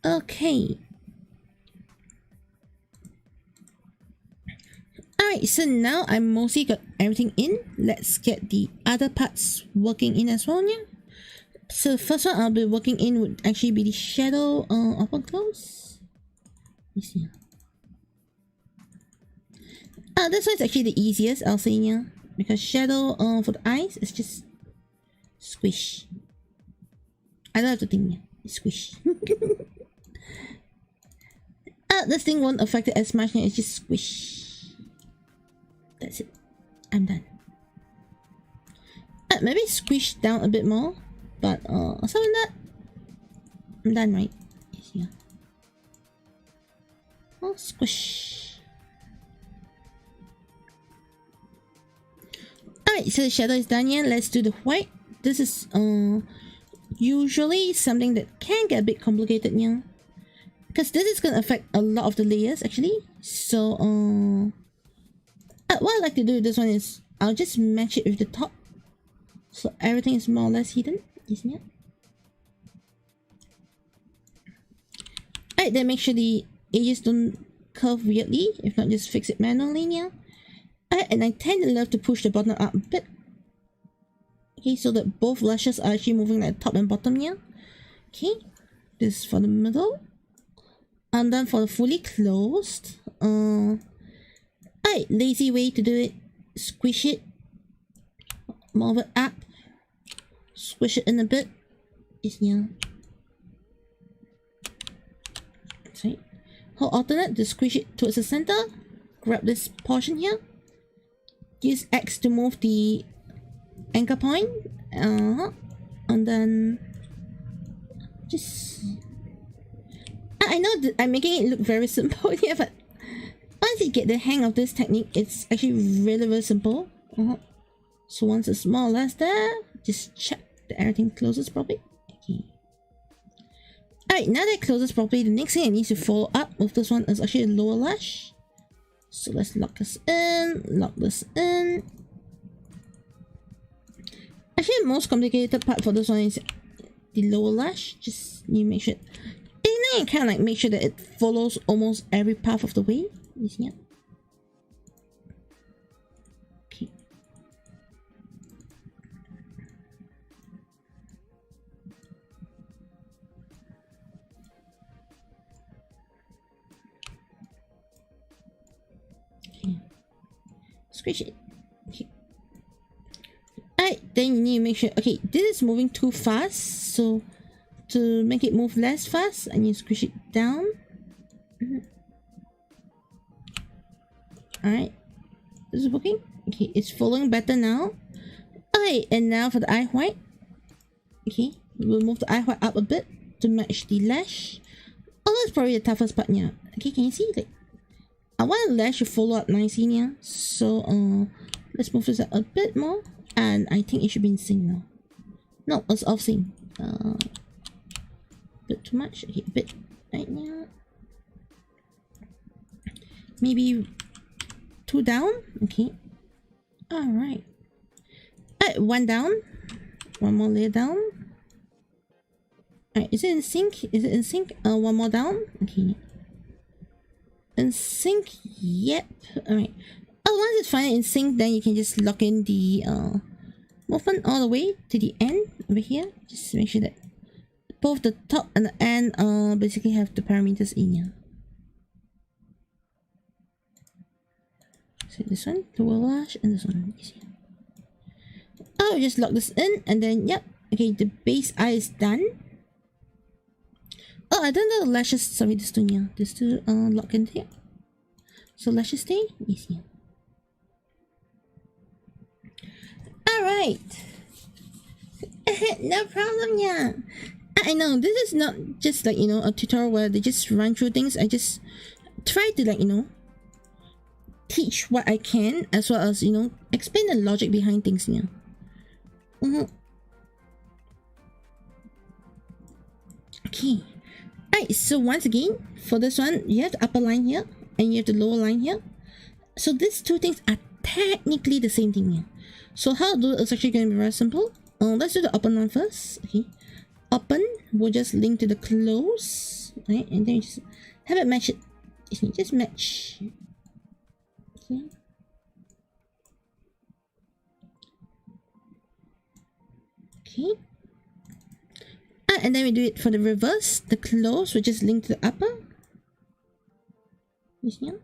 Okay. Alright, so now I mostly got everything in. Let's get the other parts working in as well, yeah. So the first one I'll be working in would actually be the shadow open close. Let's see. This one's actually the easiest, I'll say, yeah. Because shadow for the eyes is just squish. I don't have to think, yeah. It's squish. This thing won't affect it as much, yeah. It's just squish. That's it. I'm done. Maybe squish down a bit more. But other than that, I'm done, right? Yes, yeah. Oh, squish. Alright, so the shadow is done here. Let's do the white. This is usually something that can get a bit complicated, yeah. Because this is gonna affect a lot of the layers actually. So what I like to do with this one is I'll just match it with the top. So everything is more or less hidden, isn't it? Alright, then make sure the edges don't curve weirdly. If not, just fix it manually, yeah. Alright, and I tend to love to push the bottom up a bit. Okay, so that both lashes are actually moving like top and bottom, yeah. Okay, this is for the middle. And then for the fully closed, alright, lazy way to do it. Squish it. Move it up. Squish it in a bit. Yes, yeah. That's right. Hold alternate to squish it towards the center. Grab this portion here. Use X to move the anchor point. And then just... I know that I'm making it look very simple here, but once you get the hang of this technique, it's actually really simple. So once it's more or less there, just check that everything closes properly. Okay. Alright, now that it closes properly, the next thing I need to follow up with this one is actually a lower lash. So let's lock this in, lock this in. Actually, the most complicated part for this one is the lower lash. Just you make sure, and then you kind of like make sure that it follows almost every path of the way. You see it? Okay. Okay. Squish it. Okay. Alright, then you need to make sure. Okay, this is moving too fast, so to make it move less fast, I need to squish it down. Alright, this is working. Okay, it's following better now. Okay, and now for the eye white. Okay, we'll move the eye white up a bit to match the lash. Oh, that's probably the toughest part, yeah. Okay, can you see? Like, I want the lash to follow up nicely, yeah. So, let's move this up a bit more. And I think it should be in sync now. No, it's off sync. Bit too much. Okay, bit right now. Maybe 2 down. Okay. Alright. Alright, 1 down. 1 more layer down. Alright, is it in sync? Is it in sync? 1 more down. Okay. In sync? Yep. Alright. Oh, once it's finally in sync, then you can just lock in the movement all the way to the end over here. Just make sure that both the top and the end basically have the parameters in here. So this one, lower lash, and this one. Oh, just lock this in, and then yep. Okay, the base eye is done. Oh, I don't know the lashes. Sorry, this two, yeah, this two lock in here. So lashes stay. Yes, yeah. Alright. No problem, yeah. I know this is not just like, you know, a tutorial where they just run through things. I just try to, like, you know, teach what I can, as well as, you know, explain the logic behind things, yeah. Okay. Alright, so once again, for this one, you have the upper line here and you have the lower line here. So these two things are technically the same thing here. So how to do it is actually going to be very simple. Let's do the open one first. Okay, open will just link to the close, right? And then you just have it match it. Just match. Okay. Okay. And then we do it for the reverse. The close will just link to the upper. This here.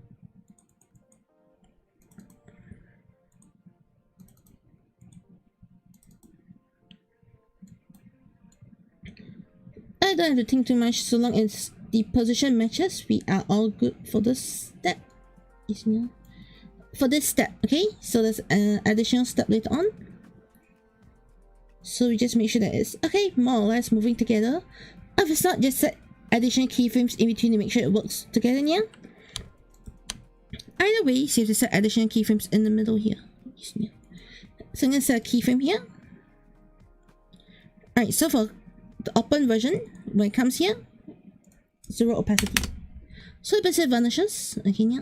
I don't have to think too much, so long as the position matches, we are all good for this step. For this step, okay? So there's an additional step later on. So we just make sure that it's okay, more or less moving together. If it's not, just set additional keyframes in between to make sure it works together, yeah? Either way, so you have to set additional keyframes in the middle here. So I'm going to set a keyframe here. Alright, so for the open version, when it comes here, 0 opacity. So it basically vanishes. Okay, yeah.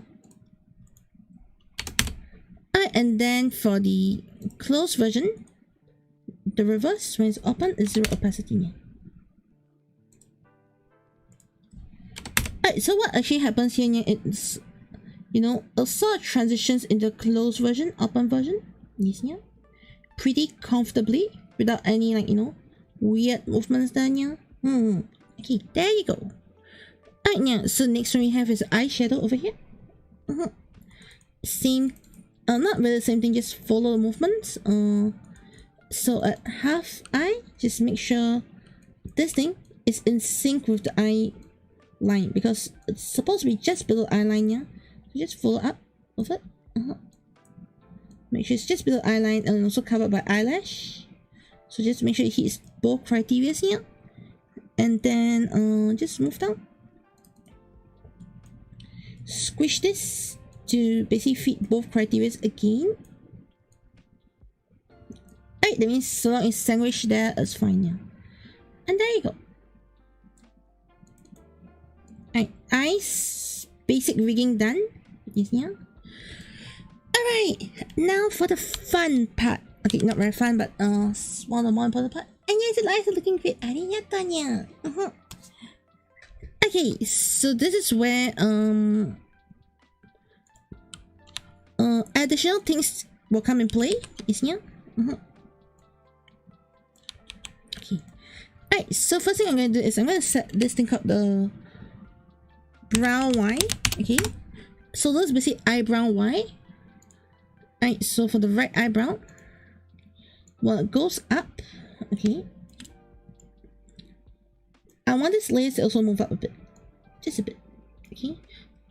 Alright, and then for the closed version, the reverse, when it's open, is 0 opacity. Yeah. Alright, so what actually happens here, yeah, it's, you know, it sort of transitions into closed version, open version. Yes, yeah. Pretty comfortably, without any, like, you know, weird movements there, yeah. Okay, there you go. Alright, yeah, so next one we have is eyeshadow over here. Same, not really the same thing, just follow the movements. So at half eye, just make sure this thing is in sync with the eye line, because it's supposed to be just below eye line, yeah. So just follow up of it. Make sure it's just below eye line and also covered by eyelash. So just make sure it hits both criteria here. And then just move down. Squish this to basically fit both criteria again. Alright, that means so long as sandwich there, it's fine now. And there you go. Alright, eyes, basic rigging done. Yes, yeah. Alright, now for the fun part. Okay, not very fun, but one of the more important part. And yes, the eyes are looking great. Arigatanya. Okay, so this is where additional things will come in play. Yes, yeah. Okay. Alright, so first thing I'm going to do is I'm going to set this thing called the brown Y. Okay. So that's basically eyebrow Y. Alright, so for the right eyebrow, well, it goes up. Okay. I want this layer to also move up a bit. Just a bit. Okay.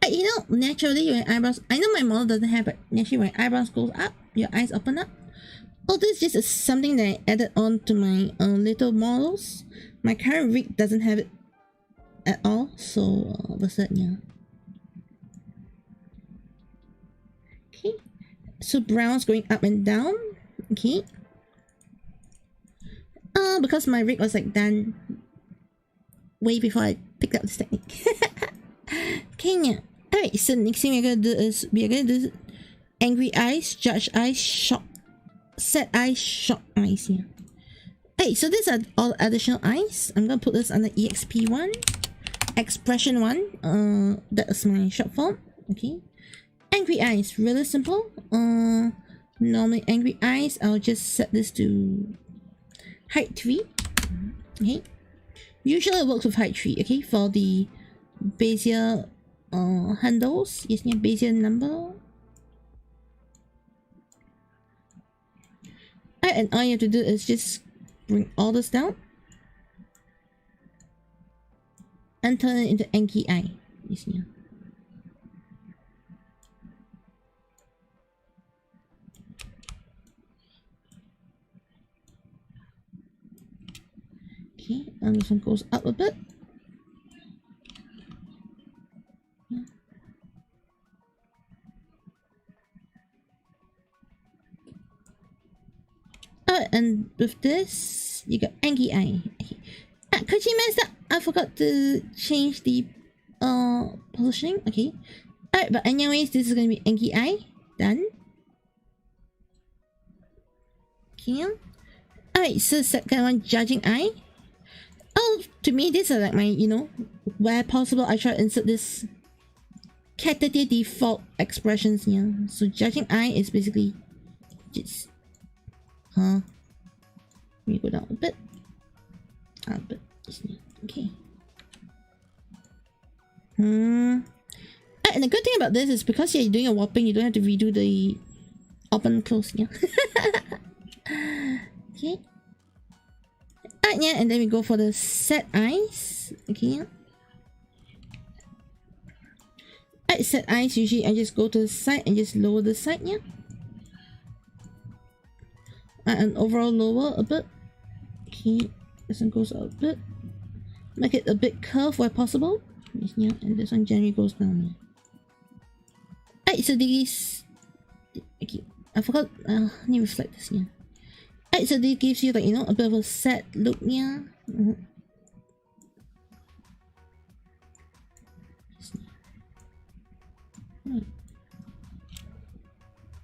You know, naturally your eyebrows, I know my model doesn't have, but naturally when eyebrows goes up, your eyes open up. Oh, this just is something that I added on to my little models. My current rig doesn't have it at all, so what's that? Yeah. Okay. So brown's going up and down. Okay. Because my rig was like done way before I picked up this technique. Okay, yeah. Alright, so next thing we're gonna do is we're gonna do angry eyes, judge eyes, shock, set eyes, shock eyes here. Hey, so these are all additional eyes. I'm gonna put this under EXP1, expression 1. That is my short form. Okay. Angry eyes, really simple. Normally angry eyes, I'll just set this to height 3. Okay. Usually it works with height 3. Okay, for the Bezier handles, yes, yeah, Bezier number. And all you have to do is just bring all this down and turn it into angry eye. Yes, yeah. Okay, and this one goes up a bit. And with this, you got angry eye. Okay. Cause she messed up. I forgot to change the positioning. Okay. Alright, but anyways, this is gonna be Anki Eye. Done. Okay. Alright, so second one, Judging Eye. Oh, to me, these are like my, you know, where possible, I try to insert this Caturteer default expressions here. So Judging Eye is basically just, let me go down a bit. A bit. Okay. And the good thing about this is because you're doing a warping, you don't have to redo the open close here. Okay. Yeah, and then we go for the set eyes. Okay. At set eyes, usually I just go to the side and just lower the side, yeah. And overall lower a bit. Okay, this one goes up a bit. Make it a bit curved where possible. Yeah, and this one generally goes down. Alright, so these. Okay, I forgot. Let me reflect this here. Alright, so this gives you like, you know, a bit of a set look, yeah.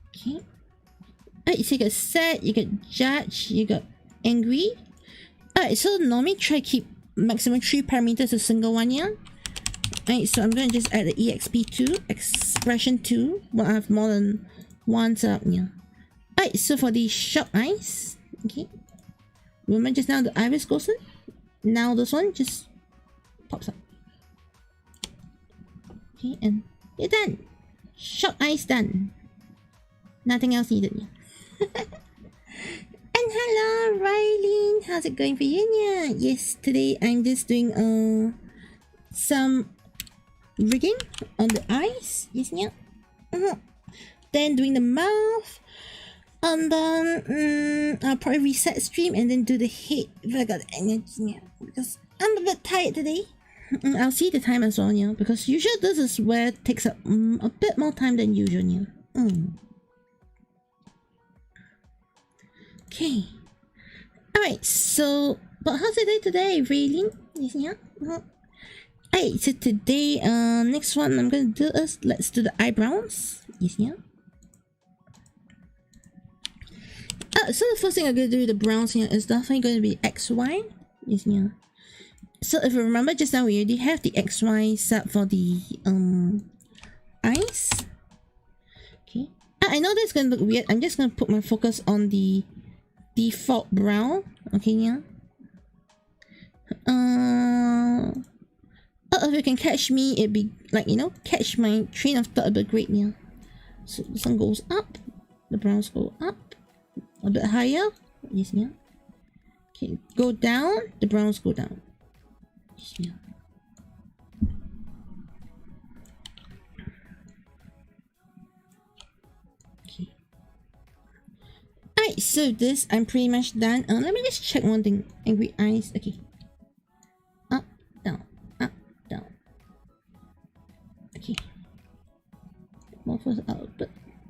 Okay. Alright, so you got set, you got judge, you got angry. Alright, so normally try to keep maximum 3 parameters a single one, yeah. Alright, so I'm going to just add the exp2, expression 2. Well, I have more than one set up, yeah. Alright, so for the shock eyes, okay. Remember just now the iris goes in? Now this one just pops up. Okay, and you're done. Shock eyes done. Nothing else needed, yeah. And hello, Rylene. How's it going for you, yeah? Yes, today I'm just doing some rigging on the eyes. Yes, yeah. Then doing the mouth. And then I'll probably reset stream and then do the head if I got the energy, yeah. Because I'm a bit tired today. I'll see the time as well, yeah. Because usually this is where it takes up a bit more time than usual, yeah. Okay. Alright, so but how's the day today, really? Yes, yeah. Alright, so today next one I'm gonna do is let's do the eyebrows. Yes, yeah. So the first thing I'm gonna do with the brows here is definitely going to be XY. Yes, yeah. So if you remember just now we already have the XY set for the eyes. Okay. I know that's gonna look weird. I'm just gonna put my focus on the default brow. Okay, yeah. If you can catch me, it'd be like, you know, catch my train of thought a bit great, yeah. So this one goes up, the brows go up. A bit higher. Yes, yeah. Okay, go down. The browns go down. Yes, yeah. Okay. Alright, so this I'm pretty much done. Let me just check one thing. Angry eyes. Okay. Up, down, up, down. Okay. More further out, but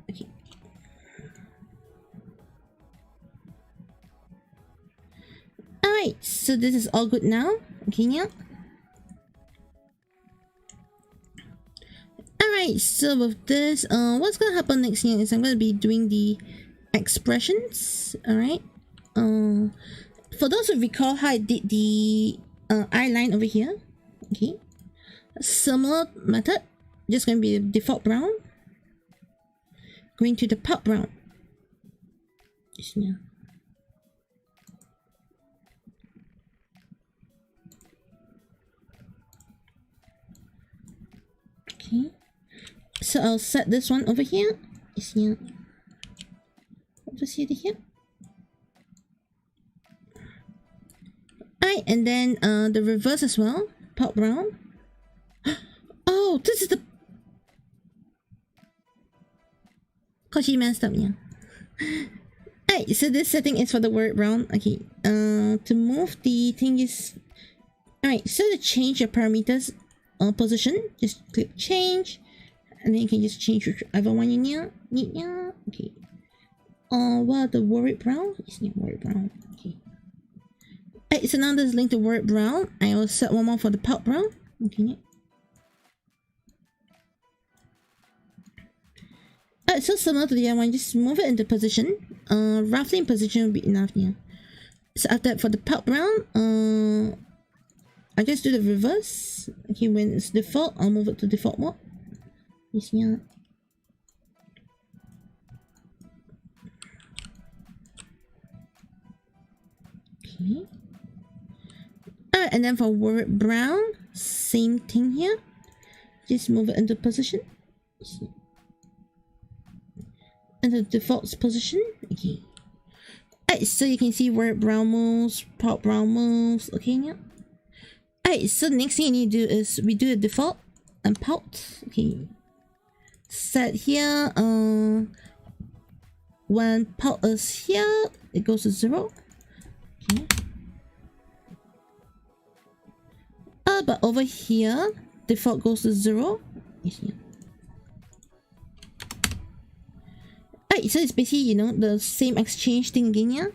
okay. Alright, so this is all good now. Okay, yeah. Alright, so with this, what's gonna happen next here is I'm gonna be doing the expressions. Alright. For those who recall how I did the eye line over here. Okay. A similar method. Just gonna be the default brown. Going to the pop brown. Just yeah. Okay, so I'll set this one over here. Is here. Over here. Alright, and then the reverse as well. Pop brown. Oh, this is the. Cause she messed up, yeah. Alright, so this setting is for the word brown. Okay. To move the thing is. Alright, so to change your parameters. Position, just click change, and then you can just change whichever one you need. Okay. What the worried brown? It's not worried brown. Okay. Alright, so now this link to word brown. I will set one more for the pulp brown. Okay. Alright, so similar to the other one, just move it into position. Roughly in position will be enough here. So after that, for the pulp brown, I just do the reverse. Okay, when it's default, I'll move it to default mode. You see that? Okay. Alright, and then for word brown, same thing here. Just move it into position. Into default position. Okay. Alright, so you can see word brown moves, pulp brown moves. Okay, yeah. Alright, so the next thing you need to do is we do the default and pulp. Okay. Set here. When pulp is here, it goes to 0. Okay. But over here, default goes to 0. Alright, so it's basically, you know, the same exchange thing again, yeah?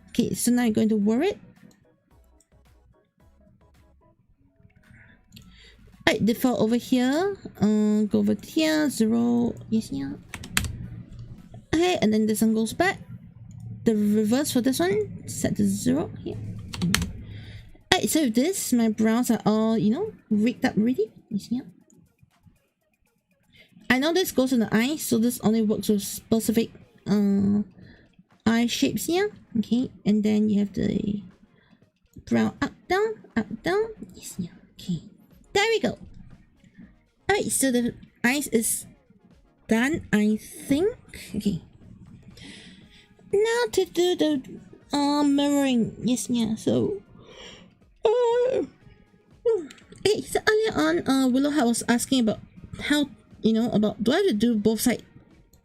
Okay, so now you're going to word it. Alright, default over here. Go over here, 0. Yes, yeah. Okay, and then this one goes back. The reverse for this one, set to 0 here. Alright, so with this, my browns are all, you know, rigged up already. Yes, yeah. I know this goes in the eye, so this only works with specific eye shapes here. Okay, and then you have the brown up, down. Yes, yeah. Okay, there we go. Alright, so the eyes is done, I think. Okay. Now to do the mirroring. Yes, yeah. So okay, so earlier on, Willow was asking about how, you know, about do I have to do both sides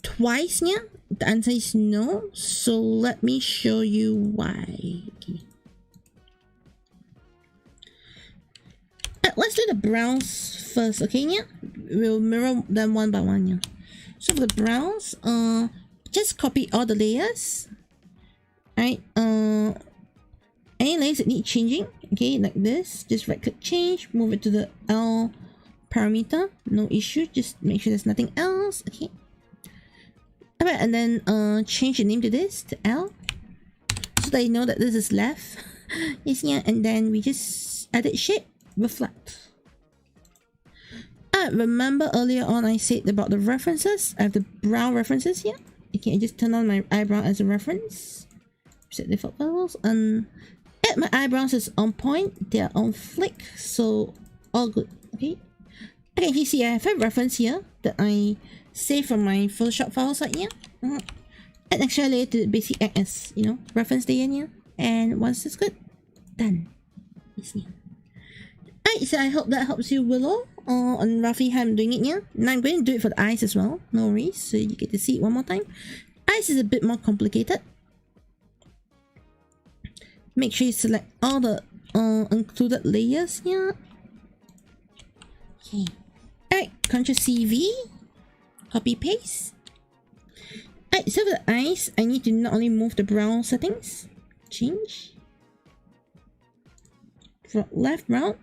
twice? Yeah, the answer is no. So let me show you why. Okay. Let's do the browns first. Okay, yeah, we'll mirror them one by one. Yeah. So for the browns, just copy all the layers. Right. Any layers that need changing. Okay, like this. Just right click change, move it to the L parameter, no issue, just make sure there's nothing else. Okay, alright, and then change the name to this, to L, so that you know that this is left. Yes, yeah, and then we just edit shape, reflect. Remember earlier on I said about the references. I have the brow references here. Okay, I just turn on my eyebrow as a reference, set default levels, and my eyebrows is on point, they are on flick, so all good. Okay. Okay, you see I have a reference here that I saved from my Photoshop files right here. And actually layer to basically act as, you know, reference layer here. And once it's good, done. Alright, so I hope that helps you, Willow, on roughly how I'm doing it here. Now I'm going to do it for the eyes as well, no worries, so you get to see it one more time. Eyes is a bit more complicated. Make sure you select all the included layers here. Okay. Alright, Ctrl+CV, copy paste. Alright, so for the eyes, I need to not only move the brown settings, change. For left brown,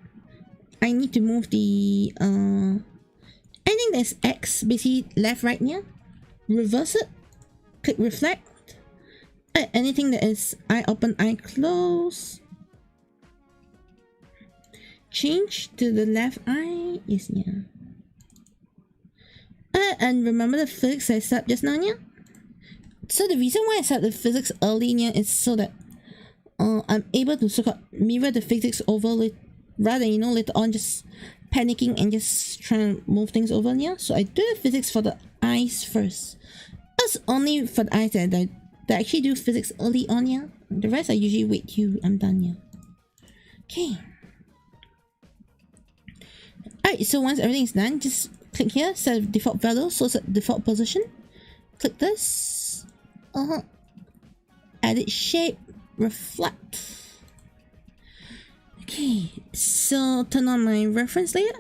I need to move the anything that's X, basically left, right here. Reverse it, click reflect. Anything that is eye open, eye close. Change to the left eye. Yes, yeah. And remember the physics I set just now, yeah? So the reason why I set the physics early, yeah, is so that I'm able to sort of mirror the physics over rather than, you know, later on just panicking and just trying to move things over, yeah? So I do the physics for the eyes first. That's only for the eyes that I actually do physics early on, yeah. The rest I usually wait till I'm done, yeah. Okay. Alright, so once everything's done, just click here, set default value, so set default position. Click this. Edit shape, reflect. Okay, so turn on my reference layer.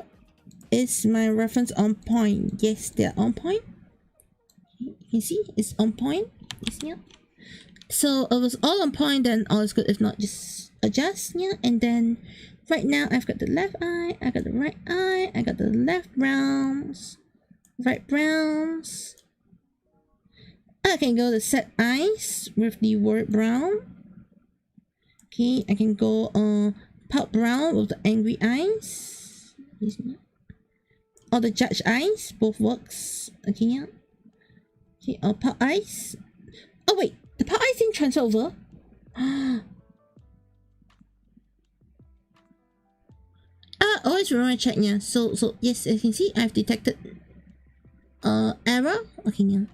Is my reference on point? Yes, they're on point. You can see it's on point. Yes, yeah. So if it's all on point, then all is good. If not, just adjust, yeah. And then right now I've got the left eye, I got the right eye, I got the left browns, right browns. I can go to set eyes with the word brown. Okay, I can go pout brown with the angry eyes. Or the judge eyes, both works. Okay, yeah. Okay, or pout eyes. Oh wait, the pout eyes didn't transfer over. Always remember to check, yeah. So yes, as you can see, I've detected error. Okay, yeah.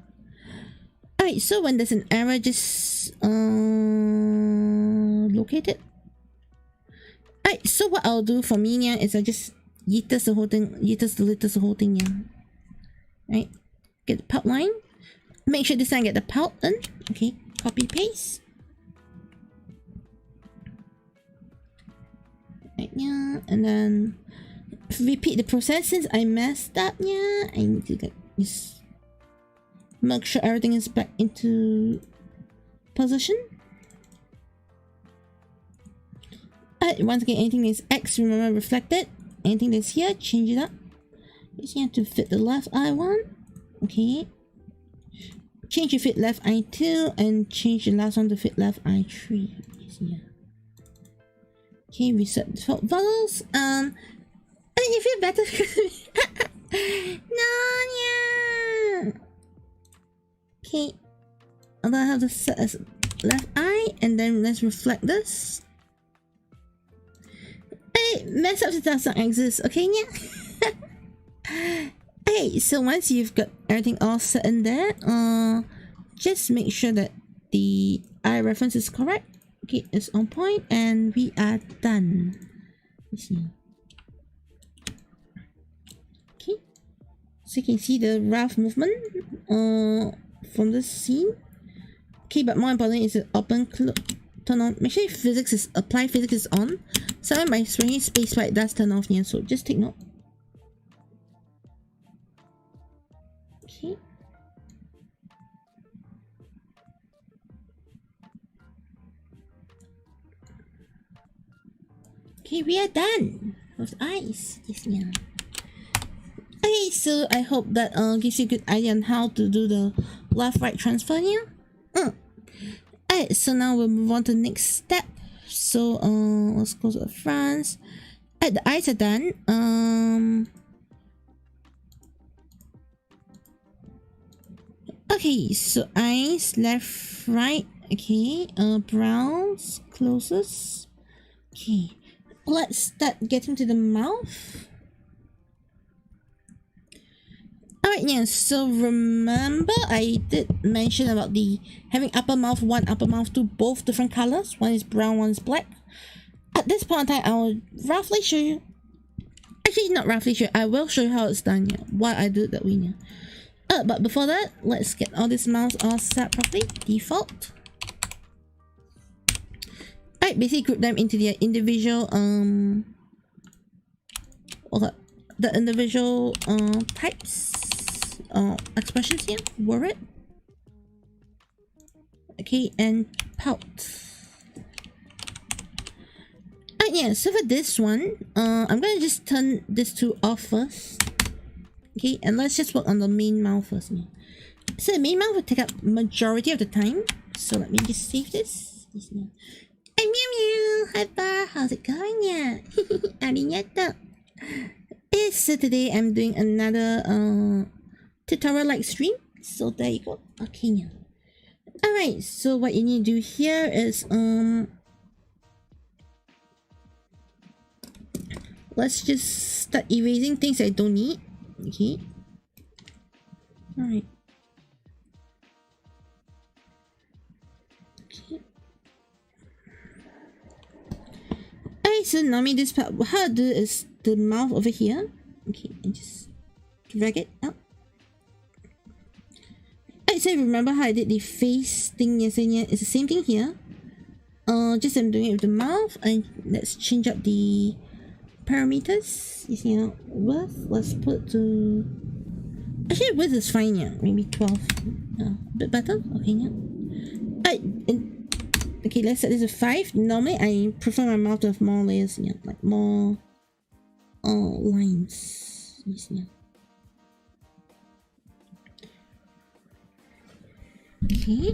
Alright, so when there's an error, just locate it. Alright, so what I'll do for me, yeah, is I just yeetus the whole thing, yeetus the whole thing, yeah. Right, get the pout line. Make sure this time get the pout in. Okay, copy paste. Right, yeah, and then repeat the process since I messed up, yeah. I need to get this, make sure everything is back into position. Once again, anything that's X, remember reflect it. Anything that's here, change it up. Just have to fit the left eye one. Okay. Change your fit left eye 2 and change the last one to fit left eye 3. Yeah. Okay, reset default values. You feel better. No, yeah. Okay. And then I have to set as left eye, and then let's reflect this. Hey, mess up doesn't exist. Okay, yeah. Hey, so once you've got everything all set in there, just make sure that the eye reference is correct. Okay, it's on point, and we are done. Let's see. Okay, so you can see the rough movement from the scene. Okay, but more importantly is the open, close, turn on. Make sure physics is apply. Physics is on. Sometimes by swinging spacebar it does turn off here, so just take note. Okay. Okay, we are done with eyes. Yes, yeah. Okay, so I hope that gives you a good idea on how to do the left-right transfer here. Alright, so now we'll move on to the next step. So let's go to the fronts. The eyes are done. Okay, so eyes, left, right. Okay, browns, closest. Okay, let's start getting to the mouth. Alright, yeah, so remember I did mention about the having upper mouth 1, upper mouth 2, both different colors. One is brown, one is black. At this point in time, I will roughly show you. Actually, not roughly show you. I will show you how it's done, yeah. Why I do it that way, yeah. But before that, let's get all these mouths all set properly. Default. Alright, basically group them into their individual the individual types, expressions here. Word. Okay, and pout. Yeah, so for this one, I'm gonna just turn this two off first. Okay, and let's just work on the main mouth first. So the main mouth will take up majority of the time. So let me just save this. Hey, meow meow! Hi Bar, how's it going? Yeah. Arigato. So today I'm doing another tutorial like stream. So there you go. Okay, yeah. Alright, so what you need to do here is let's just start erasing things I don't need. Okay. Alright. Okay. Alright, so normally this part, how to do is the mouth over here. Okay, and just drag it up. Alright, so remember how I did the face thing yesterday? It's the same thing here. Just I'm doing it with the mouth, and let's change up the parameters. You see now, width, let's put to, actually width is fine, yeah, maybe 12, a bit better. Okay, yeah. Alright, Okay, let's set this to 5. Normally I prefer my mouth to have more layers, yeah, like more lines. Yes, yeah. Okay.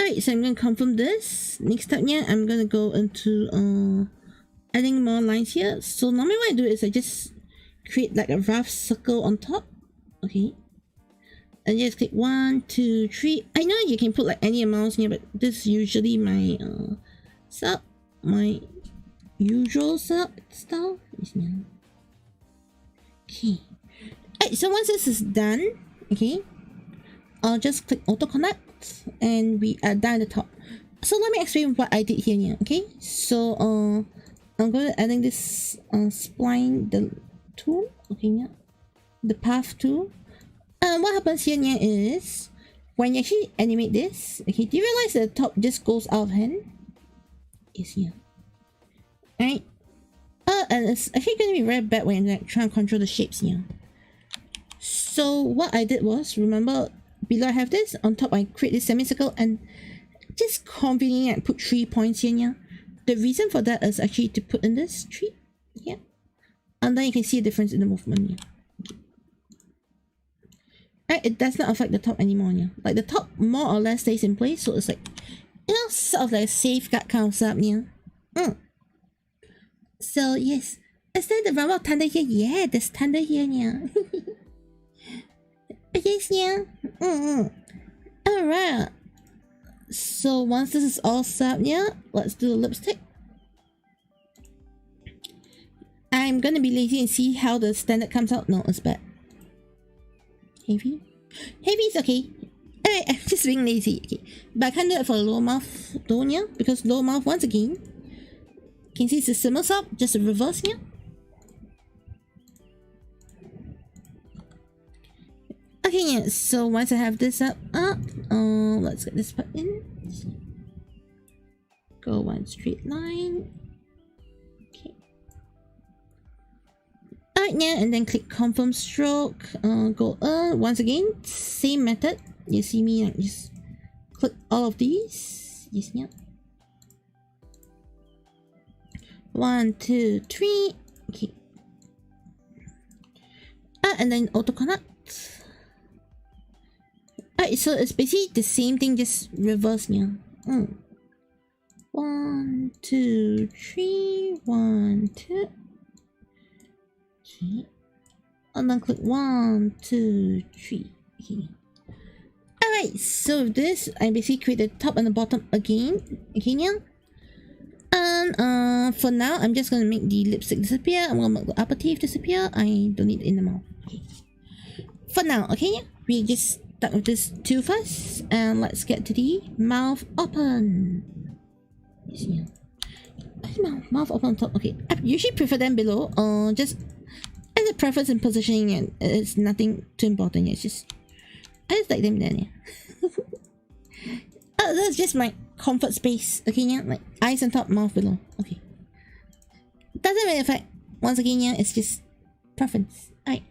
Alright, so I'm gonna confirm this. Next step, yeah, I'm gonna go into adding more lines here. So normally what I do is I just create like a rough circle on top. Okay. And just click 1, 2, 3. I know you can put like any amounts here, but this is usually my sub, my usual sub style. Okay. Alright, so once this is done, okay, I'll just click auto connect and we are down the top. So let me explain what I did here, yeah. Okay, so I'm going to adding this spline the tool, okay, yeah, the path tool. What happens here, yeah, is when you actually animate this, okay, do you realize that the top just goes out of hand? Yes, here. Alright. And it's actually going to be very bad when I try and control the shapes here. So what I did was, remember below I have this, on top I create this semicircle and just conveniently I put 3 points here, yeah. The reason for that is actually to put in this 3, yeah. And then you can see a difference in the movement, yeah. Right, it does not affect the top anymore, yeah. Like the top more or less stays in place, so it's like, you know, sort of like a safeguard kind of setup, yeah. So yes, is there the rubber thunder here? Yeah, there's thunder here, yeah. Yes, yeah. Alright. So once this is all set, yeah, let's do the lipstick. I'm gonna be lazy and see how the standard comes out. No, it's bad. Heavy? Heavy is okay. Alright, I'm just being lazy. Okay. But I can't do it for the lower mouth though, yeah, because lower mouth, once again, you can see it's a similar sub, just a reverse here. Okay, yeah, so once I have this up, let's get this part in. Go one straight line. Okay. Alright, yeah, and then click confirm stroke. Go once again, same method. You see me like just click all of these. Yes, yeah. 1, 2, 3. Okay. And then auto connect. Alright, so it's basically the same thing, just reverse now. 1, 2, 3, 1, 2. Okay. And then click 1, 2, 3. Okay. Alright, so this I basically create the top and the bottom again. Okay, now. And for now, I'm just gonna make the lipstick disappear. I'm gonna make the upper teeth disappear. I don't need it in the mouth. Okay. For now, okay, yeah, we just start with this two first, and let's get to the mouth open. Yeah. Mouth open on top. Okay, I usually prefer them below. Just as a preference in positioning, and it's nothing too important. It's just I just like them there. Yeah. That's just my comfort space. Okay, yeah, like eyes on top, mouth below. Okay, doesn't really affect. Once again, yeah, it's just preference. Alright.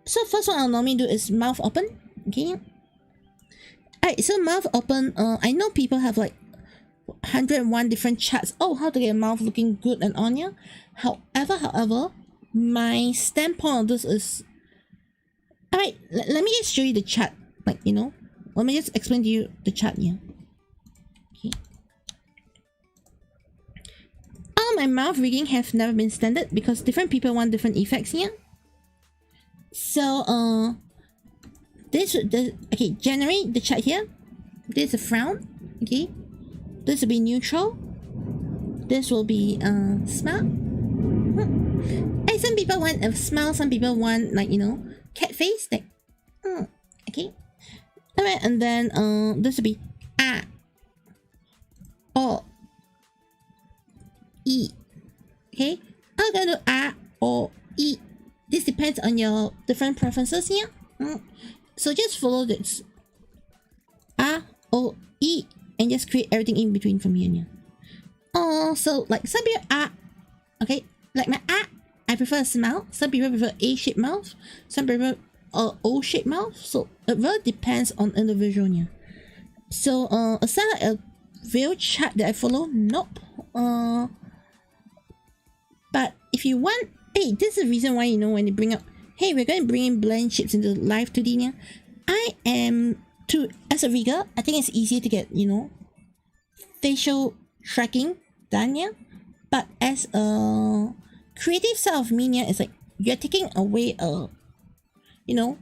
So first one I'll normally do is mouth open. Okay. Alright, so mouth open. I know people have like 101 different charts. Oh, how to get a mouth looking good and on ya. However, my standpoint of this is. Alright, let me just show you the chart. Like, you know, let me just explain to you the chart here. Okay. All my mouth rigging have never been standard because different people want different effects here. So okay, generate the chart here. This is a frown. Okay, this will be neutral. This will be smile. And some people want a smile, some people want, like, you know, cat face, like okay. Alright, and then this will be O E. Okay, I'm gonna do O E. This depends on your different preferences here. So just follow this O E and just create everything in between from here. So like some people okay, like my I prefer a smile. Some people prefer A-shaped mouth. Some people O-shaped mouth. So it really depends on individual here. So aside like a real chart that I follow, nope. But if you want, hey, this is the reason why, you know, when they bring up, hey, we're going to bring in blend shapes into Live2D now. I am as a rigger, I think it's easier to get, you know, facial tracking done, yeah. But as a creative side of me, yeah, it's like you're taking away you know,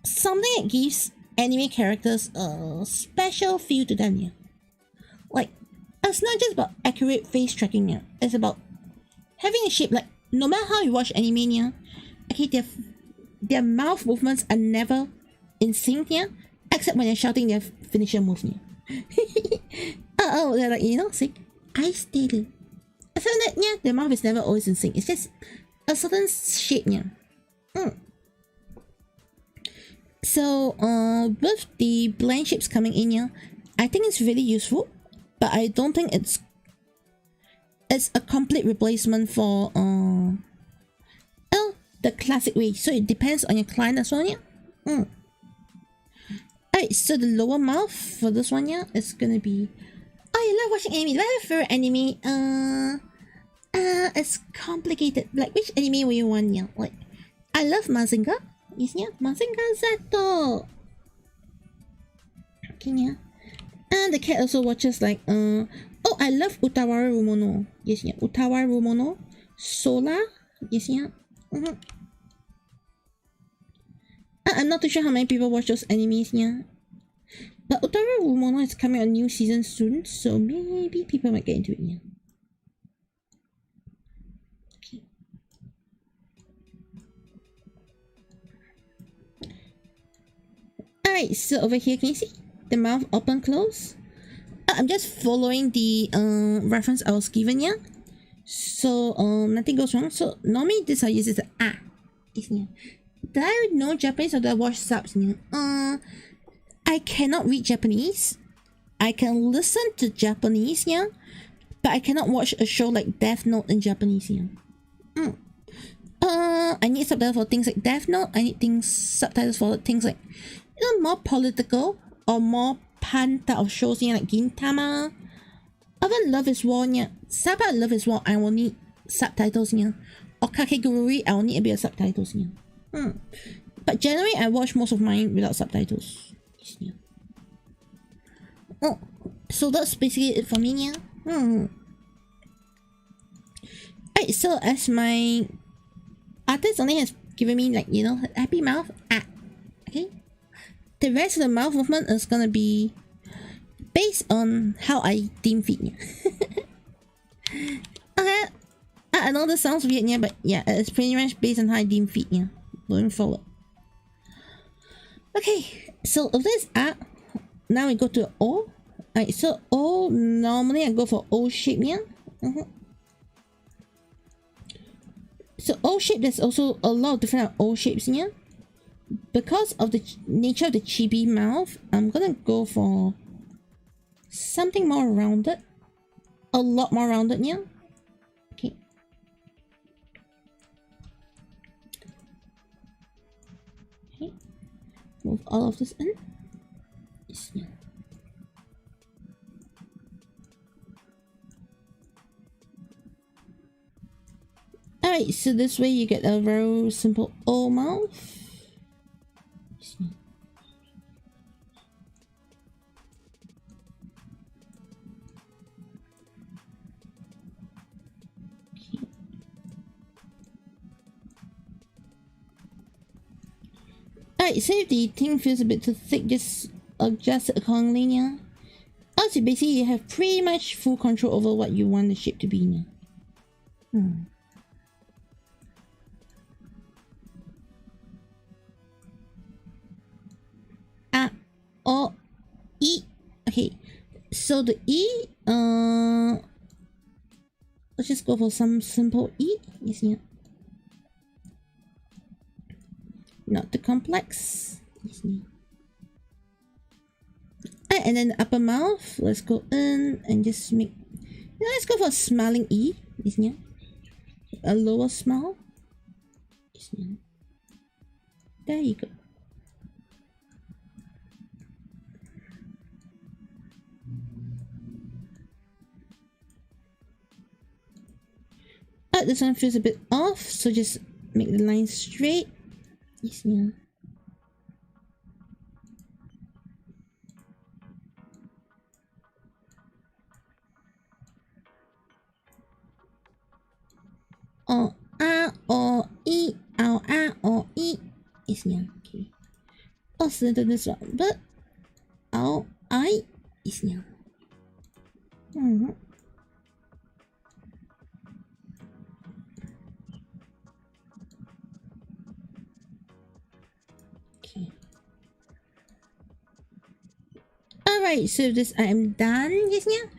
something that gives anime characters a special feel to them, yeah. Like, it's not just about accurate face tracking, yeah. It's about having a shape, like, no matter how you watch anime, yeah, okay, their mouth movements are never in sync, yeah, except when they're shouting their finisher move, yeah. They're like, you know, see, I stated. So that, yeah, their mouth is never always in sync. It's just a certain shape, yeah. So, with the blend shapes coming in, yeah, I think it's really useful, but I don't think it's a complete replacement for the classic way. So it depends on your client as well, yeah. Alright, so the lower mouth for this one, yeah, is gonna be, oh, you love watching anime. Do I have a favorite anime? It's complicated. Like, which anime will you want, yeah? Like, I love Mazinga. Yes, yeah, Mazinga Z. Okay, yeah. And the cat also watches like, oh, I love Utawara Rumono. Yes, yeah, Utawara Rumono. Sola. Yes, yeah. I'm not too sure how many people watch those animes, yeah. But Utawara Rumono is coming a new season soon, so maybe people might get into it, yeah. Alright, so over here, can you see the mouth open close? I'm just following the reference I was given, yeah. So nothing goes wrong. So normally this I use is the isn't it? Did I know Japanese or did I watch subs? I cannot read Japanese. I can listen to Japanese, yeah, but I cannot watch a show like Death Note in Japanese, yeah. I need subtitles for things like Death Note. I need subtitles for things like, you know, more political or more pan type of shows, yeah, like Gintama. Even Love is War, yeah. Saba Love is War, I will need subtitles, yeah. Or Kakegurui, I will need a bit of subtitles, yeah. But generally, I watch most of mine without subtitles. Yeah. Oh, so that's basically it for me, yeah. Alright, so as my artist only has given me, like, you know, happy mouth, okay. The rest of the mouth movement is gonna be based on how I deem fit. Okay, I know this sounds weird, yeah, but yeah, it's pretty much based on how I deem fit, yeah, going forward. Okay, so of this now we go to O. Alright, so O, normally I go for O shape, yeah. So O shape, there's also a lot of different O shapes, yeah. Because of the nature of the chibi mouth, I'm gonna go for something more rounded. A lot more rounded, yeah. Okay. Okay. Move all of this in. Yes, yeah. Alright, so this way you get a very simple O mouth. Alright, so if the thing feels a bit too thick, just adjust it accordingly, yeah. Also, basically, you have pretty much full control over what you want the shape to be, yeah. O, E. Okay, so the E, let's just go for some simple E. Yes, yeah. Not too complex. Yes, yeah. And then the upper mouth, let's go in and just make, let's go for a smiling E. Yes, yeah. A lower smile. Yes, yeah. There you go. This one feels a bit off, so just make the line straight. Yes, yeah. O A O E O A O E. Yes, yeah. Okay. Also this one, but O I is yeah. Okay. Alright, so this I am done. Yes, yeah.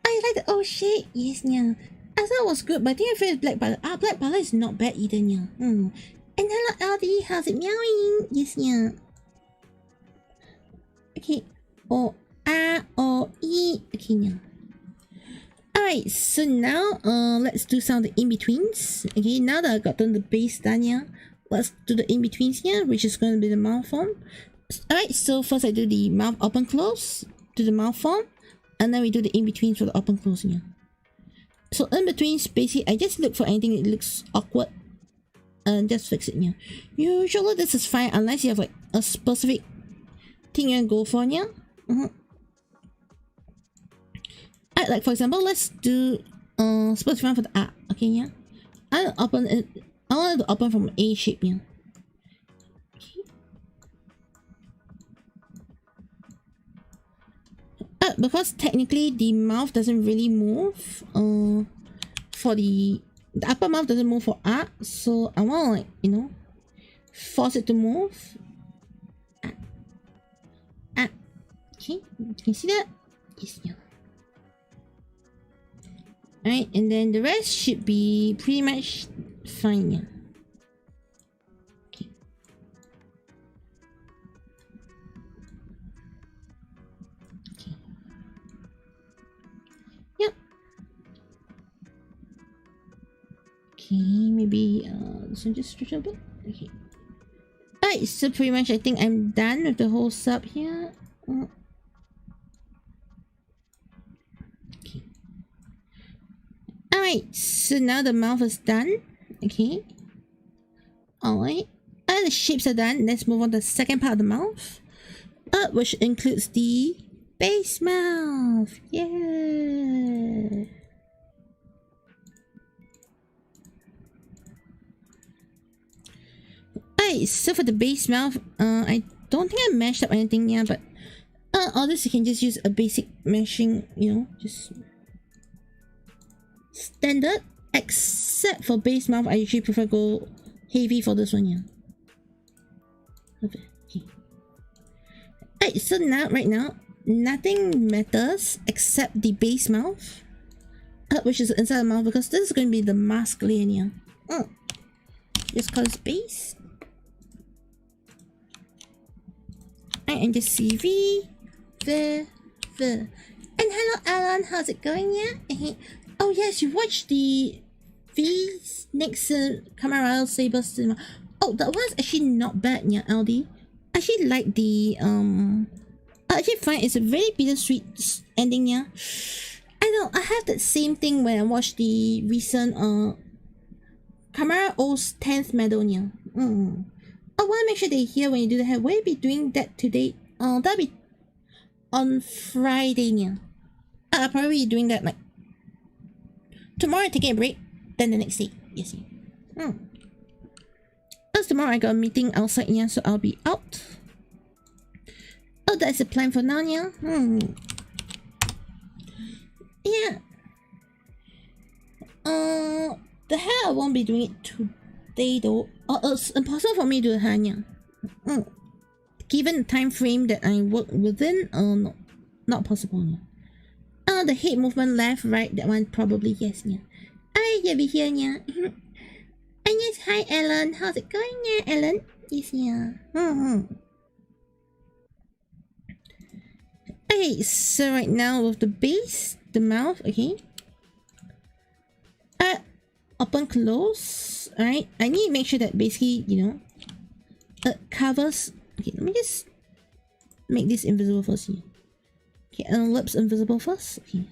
I like the old shape. Yes, yeah. I thought it was good, but I think I feel black color. Black color is not bad either, yeah. And hello, LD. How's it meowing? Yes, yeah. Okay. O A O E. Okay, yeah. Alright, so now let's do some of the in-betweens. Okay, now that I've gotten the base done here, let's do the in-betweens here, which is going to be the mouth form. Alright, so first I do the mouth open close, do the mouth form, and then we do the in-betweens for the open close here. So in-betweens, basically, I just look for anything that looks awkward and just fix it here. Usually this is fine unless you have like a specific thing you go for here. Alright, like for example, let's do specify for the R. Okay, yeah. I want it to open from A shape here. Because technically the mouth doesn't really move for the upper mouth doesn't move for art, so I want to, like, you know, force it to move. Okay, can you see that? Yes, yeah. Alright, and then the rest should be pretty much fine, yeah. Okay, maybe this one just stretch a bit. Okay. Alright, so pretty much I think I'm done with the whole sub here. Okay. Alright, so now the mouth is done. Okay. Alright. The shapes are done. Let's move on to the second part of the mouth. Which includes the base mouth. Yeah. Alright, so for the base mouth, I don't think I meshed up anything yet, but all this you can just use a basic meshing, you know, just standard. Except for base mouth, I usually prefer go heavy for this one, yeah. Okay. Alright, so now, right now, nothing matters except the base mouth, which is inside the mouth, because this is going to be the mask layer. Just call this base. And just CV the. And hello Alan, how's it going? Yeah. Oh yes, you watched the V's next Camera Saber cinema. Oh, that was actually not bad, yeah, LD. I actually like the I actually find it's a very bittersweet ending, yeah. I know I have that same thing when I watched the recent Camera O's 10th medal, yeah. I want to make sure they hear when you do that. Will you be doing that today? That'll be on Friday, yeah. I'll probably be doing that like tomorrow, taking a break, then the next day. Yes, yeah. Because tomorrow I got a meeting outside, yeah, so I'll be out. Oh, that's the plan for now, yeah. Yeah. The hair I won't be doing it today though. It's impossible for me to do the hair, yeah. Given the time frame that I work within, not possible, yeah. The head movement left, right, that one probably yes, yeah. Alright, yeah, be here, yeah. And yes, hi Ellen, how's it going, yeah, Ellen? Yes, yeah. Okay, so right now with the base, the mouth, okay. Open close. Alright, I need to make sure that basically, you know, it covers. Okay, let me just make this invisible first here. Okay, and lips invisible first. Okay.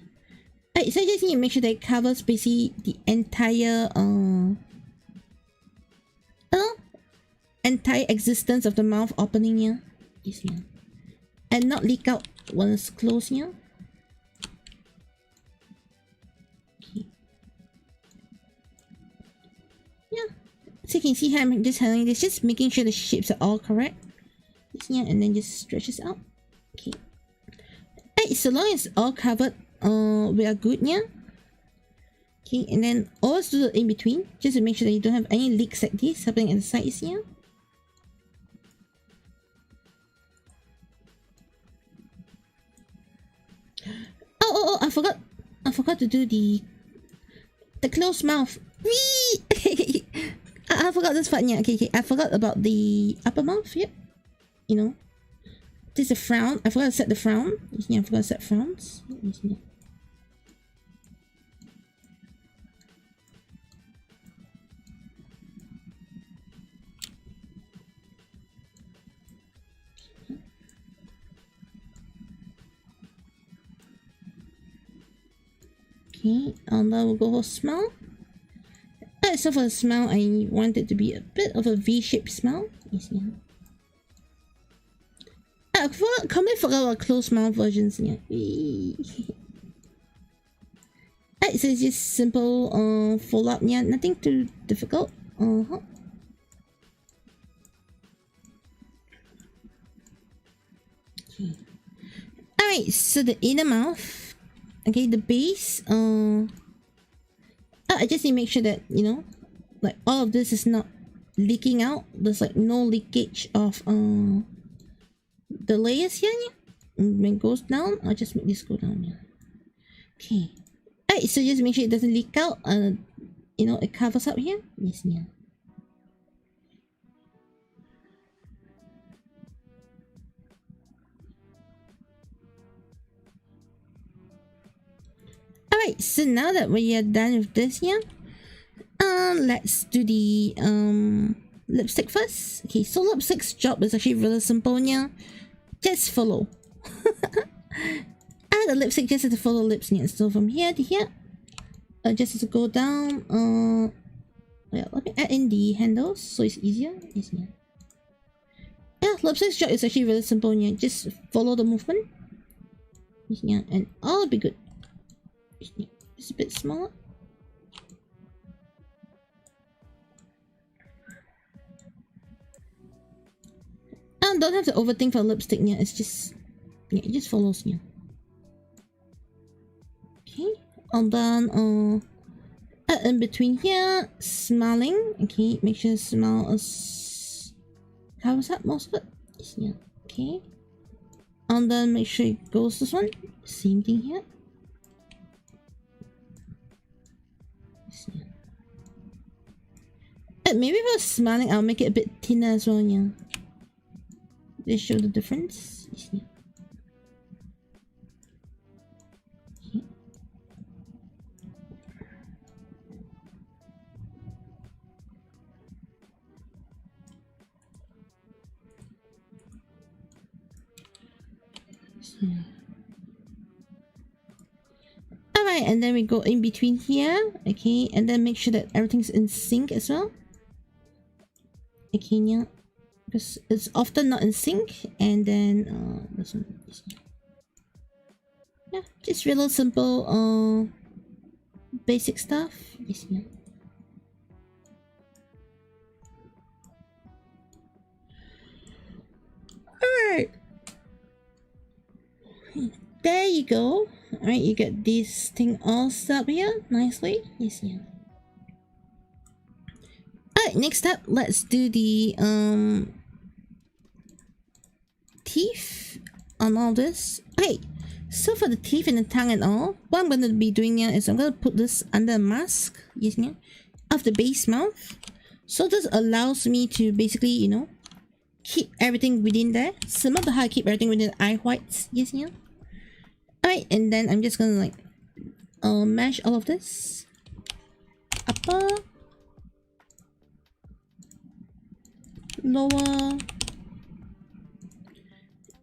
Alright, so I just need to make sure that it covers basically the entire entire existence of the mouth opening here. Yes, yeah. And not leak out when it's closed here. Okay. Yeah. So you can see how I'm just handling this, just making sure the shapes are all correct. Yes, yeah, and then just stretch this out. Okay. Alright, so long as it's all covered, we are good, yeah. Okay, and then always do the in between, just to make sure that you don't have any leaks like this happening at the sides here. Oh, I forgot to do the closed mouth. Whee! I forgot this part, yeah. Okay, I forgot about the upper mouth, yep. You know, this is a frown. I forgot to set the frown. Yeah, I forgot to set frowns. Yeah. Okay, and then we'll go for smile. Alright, so for the smile, I want it to be a bit of a V-shaped smile. Yes, yeah. I completely forgot about closed mouth versions. Yeah. Alright, so it's just simple fold up. Yeah, nothing too difficult. Okay. Alright, so the inner mouth. Okay, the base, I just need to make sure that, you know, like all of this is not leaking out. There's like no leakage of the layers here, yeah? And when it goes down, I'll just make this go down, yeah. Okay. Alright, so just make sure it doesn't leak out, you know, it covers up here. Yes, yeah. Alright, so now that we are done with this here, let's do the lipstick first. Okay, so lipstick's job is actually really simple, yeah. Just follow. The lipstick just has to follow lips, yeah. So from here to here, just has to go down. Yeah, let me add in the handles so it's easier. Yes, yeah. Yeah, lipstick's job is actually really simple, yeah. Just follow the movement. Yes, yeah, and all will be good. It's a bit smaller. Don't have to overthink for lipstick, yeah. It's just, yeah, it just follows, yeah. Okay, and then in between here, smiling. Okay, make sure the smile is covers up most of it. Yeah. Okay, and then make sure it goes this one. Same thing here. Maybe if I was smiling, I'll make it a bit thinner as well, yeah. They show the difference. Yeah. Okay. Alright, and then we go in between here. Okay, and then make sure that everything's in sync as well. Okay, yeah, because it's often not in sync. And then this one, yeah, just real simple basic stuff. Yes, yeah. Alright, there you go. Alright, you get this thing all set up here nicely. Yes, yeah. Alright, next up, let's do the teeth on all this. Okay, so for the teeth and the tongue and all, what I'm going to be doing here is I'm going to put this under a mask, yes, yeah, of the base mouth. So this allows me to basically, you know, keep everything within there, similar to how I keep everything within the eye whites, yes, yeah. Alright, and then I'm just gonna like mesh all of this. Upper, lower,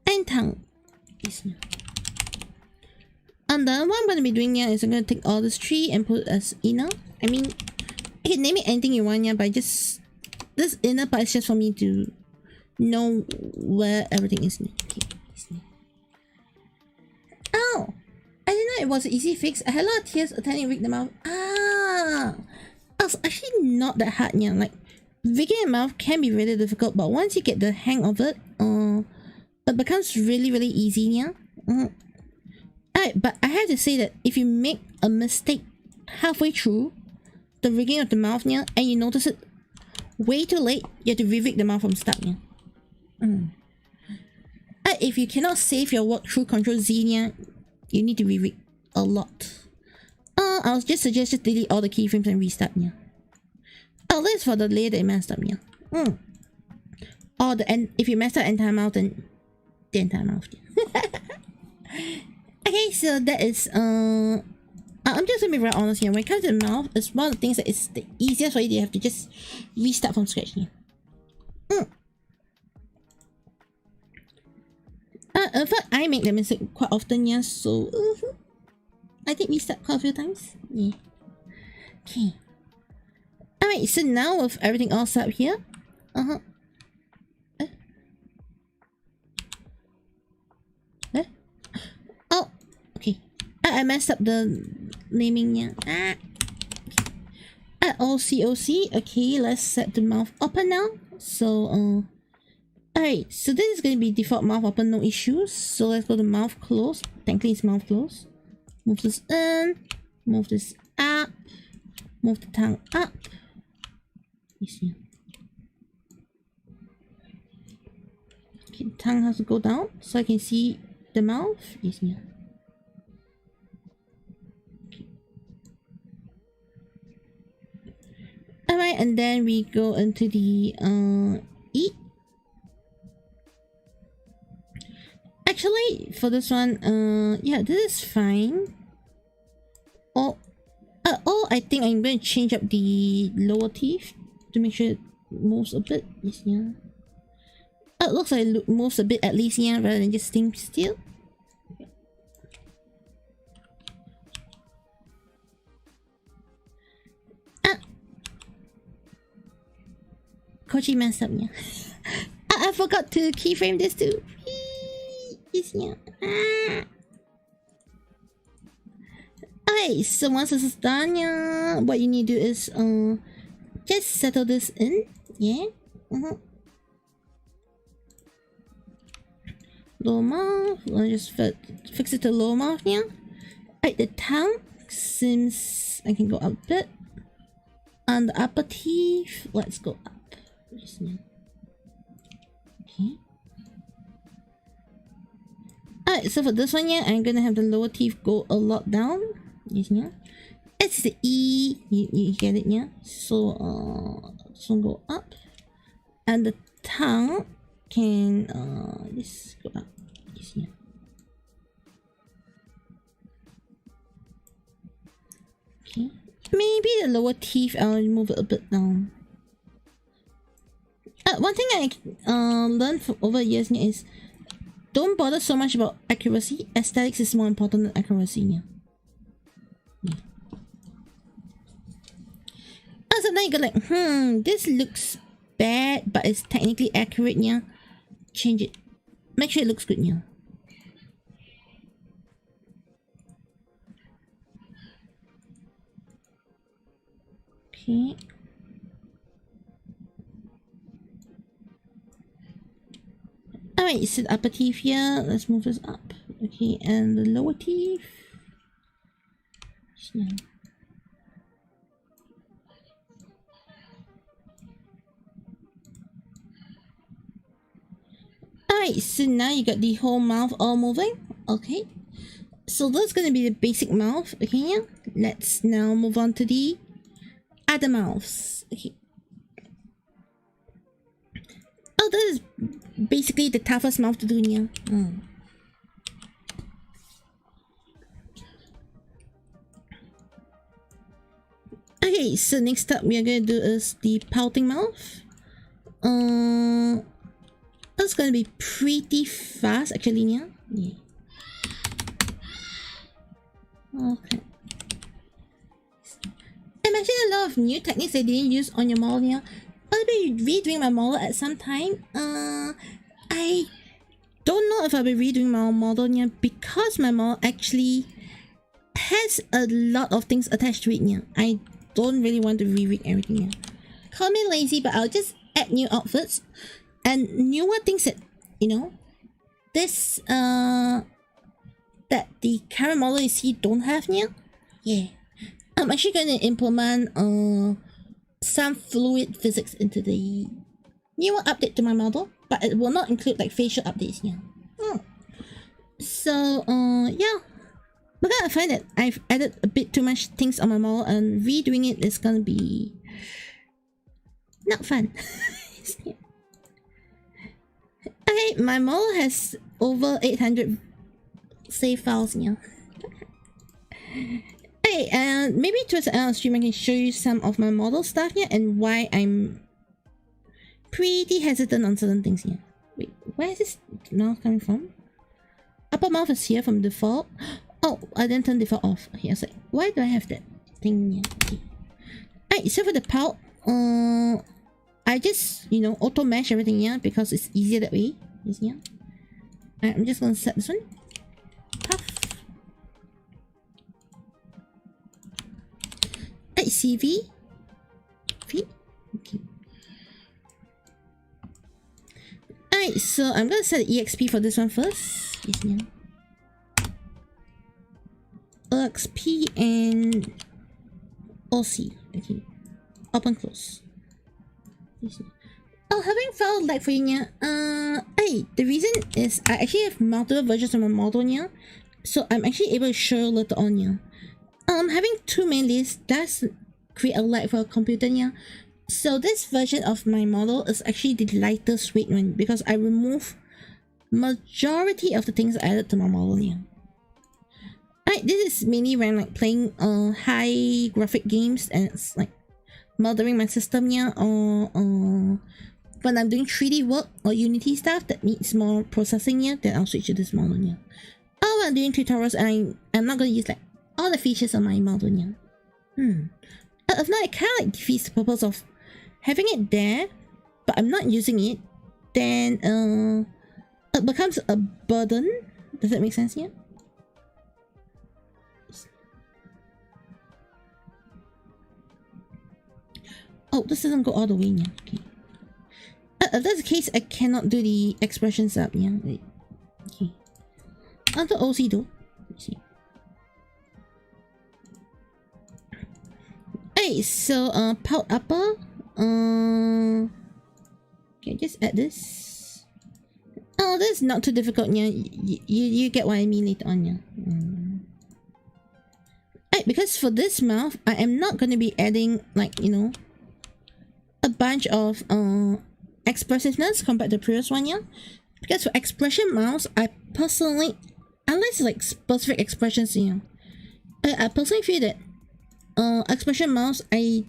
and tongue. Yes. And then what I'm going to be doing here is I'm going to take all this tree and put it as inner. I mean, you can name it anything you want, yeah, but just this inner part is just for me to know where everything is. Okay. Oh, I didn't know it was an easy fix. I had a lot of tears attempting to rig the mouth. Ah, it's actually not that hard, yeah. Like rigging a mouth can be really difficult, but once you get the hang of it, it becomes really easy, yeah. Alright, but I have to say that if you make a mistake halfway through the rigging of the mouth, yeah, and you notice it way too late, you have to re-rig the mouth from start, yeah. If you cannot save your work through Ctrl Z, yeah, you need to re-rig a lot. I would just suggest just delete all the keyframes and restart, yeah. Oh, that's for the layer that you messed up, yeah. Or the end, if you messed up entire mouth, then the entire mouth, yeah. Okay, so that is I'm just gonna be very honest here. When it comes to the mouth, it's one of the things that is the easiest for you to have to just restart from scratch here. In fact, I make that mistake quite often, yeah, so I did restart quite a few times. Yeah. Okay. Alright, so now with everything all set up here. Oh, okay. I messed up the naming, yeah. Okay. OCOC. Okay, let's set the mouth open now. So, alright, so this is going to be default mouth open, no issues. So let's go to mouth close. Technically it's mouth close. Move this in. Move this up. Move the tongue up. You see. Okay, the tongue has to go down so I can see the mouth. You see. Okay. Alright, and then we go into the E. Actually, for this one, yeah, this is fine. Oh, I think I'm going to change up the lower teeth to make sure it moves a bit. Yes, yeah. It looks like it moves a bit at least, yeah, rather than just staying still. Kochi messed up, yeah. I forgot to keyframe this too. Yes, yeah. Okay, so once this is done, yeah, what you need to do is just settle this in, yeah. Lower mouth, let's just fix it to lower mouth, yeah. Right, the tongue seems I can go up a bit, and the upper teeth, let's go up. Okay. Alright, so for this one, yeah, I'm gonna have the lower teeth go a lot down. Yes, yeah. It's the E. You get it, yeah. So this one go up, and the tongue can just go up. Yes, yeah. Okay. Maybe the lower teeth I'll move it a bit down. One thing I learned from over years is don't bother so much about accuracy. Aesthetics is more important than accuracy. Yeah. So then you go like, this looks bad, but it's technically accurate. Yeah. Change it. Make sure it looks good. Yeah. Okay. Alright, so the upper teeth here. Let's move this up. Okay, and the lower teeth. Alright, so now you got the whole mouth all moving. Okay. So that's gonna be the basic mouth. Okay, yeah. Let's now move on to the other mouths. Okay. Oh, this is basically the toughest mouth to do, yeah. Okay, so next up we are gonna do is the pouting mouth. That's gonna be pretty fast actually, yeah. Okay. I mentioned a lot of new techniques I didn't use on your model here. I'll be redoing my model at some time. I don't know if I'll be redoing my model here because my model actually has a lot of things attached to it here. I don't really want to reread everything here. Call me lazy, but I'll just add new outfits and newer things that, you know, this that the current model you see don't have here. Yeah, I'm actually going to implement some fluid physics into the newer update to my model, but it will not include like facial updates here. So yeah, but I find that I've added a bit too much things on my model, and redoing it is gonna be not fun. Okay, my model has over 800 save files here. Hey, and maybe towards the end of the stream I can show you some of my model stuff here and why I'm pretty hesitant on certain things here. Wait, where is this mouth coming from? Upper mouth is here from default. Oh, I didn't turn default off. Okay, I was like, why do I have that thing here? Okay. Alright, so for the pout, I just, you know, auto mesh everything here because it's easier that way. Alright, I'm just gonna set this one. Puff. Alright, CV. V. Okay. Alright, so I'm gonna set the EXP for this one first. Yes, yeah. EXP and OC. Okay. Open close. Oh, having found like for you here. Hey, the reason is I actually have multiple versions of my model here, so I'm actually able to show later on here. Having two main lists does create a light for a computer here. So this version of my model is actually the lightest weight one because I remove majority of the things I added to my model here. Alright, this is mainly when like playing high graphic games and it's like mothering my system here, or when I'm doing 3D work or Unity stuff that needs more processing here, then I'll switch to this model here. Or when I'm doing tutorials and I'm not going to use like all the features of my model here. If not, it kind of like defeats the purpose of having it there, but I'm not using it, then it becomes a burden. Does that make sense here? Oh, this doesn't go all the way now. Okay. If that's the case, I cannot do the expressions up. Yeah. Wait. Okay. Onto OC though. Let's see. Hey, so pout upper. Okay, just add this. Oh, this is not too difficult. Yeah, you get what I mean later on. Yeah. Right, because for this mouth, I am not going to be adding like, you know, a bunch of expressiveness compared to the previous one, yeah. Because for expression mouths, I personally, unless it's like specific expressions, you know, I personally feel that expression mouths, I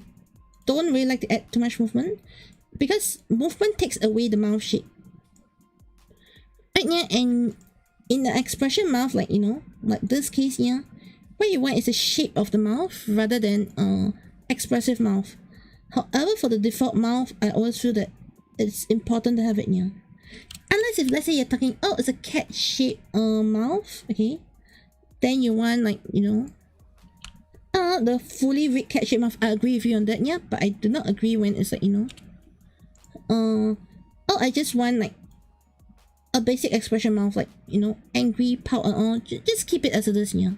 don't really like to add too much movement because movement takes away the mouth shape. Right, yeah, and in the expression mouth, like, you know, like this case here, what you want is the shape of the mouth rather than expressive mouth. However, for the default mouth, I always feel that it's important to have it here. Unless if, let's say you're talking, oh, it's a cat shaped mouth, okay, then you want like, you know, the fully rigged cat shaped mouth. I agree with you on that, yeah, but I do not agree when it's like, you know, oh, I just want like a basic expression mouth, like, you know, angry, pout and all. Just keep it as it is, yeah.